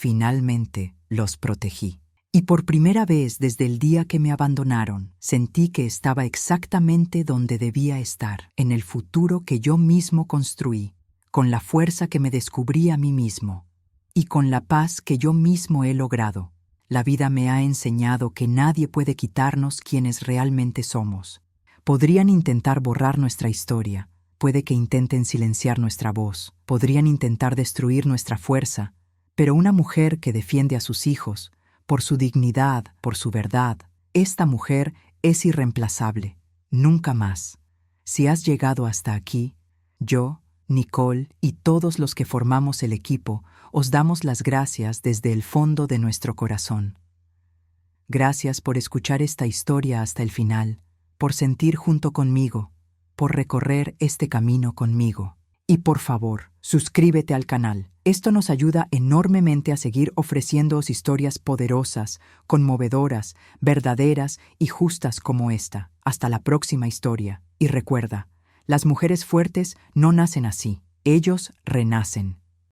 Finalmente, los protegí. Y por primera vez desde el día que me abandonaron, sentí que estaba exactamente donde debía estar, en el futuro que yo mismo construí, con la fuerza que me descubrí a mí mismo, y con la paz que yo mismo he logrado. La vida me ha enseñado que nadie puede quitarnos quienes realmente somos. Podrían intentar borrar nuestra historia, puede que intenten silenciar nuestra voz, podrían intentar destruir nuestra fuerza, pero una mujer que defiende a sus hijos, por su dignidad, por su verdad, esta mujer es irreemplazable. Nunca más. Si has llegado hasta aquí, yo, Nicole y todos los que formamos el equipo, os damos las gracias desde el fondo de nuestro corazón. Gracias por escuchar esta historia hasta el final, por sentir junto conmigo, por recorrer este camino conmigo. Y por favor, suscríbete al canal. Esto nos ayuda enormemente a seguir ofreciéndoos historias poderosas, conmovedoras, verdaderas y justas como esta. Hasta la próxima historia. Y recuerda, las mujeres fuertes no nacen así, ellos renacen.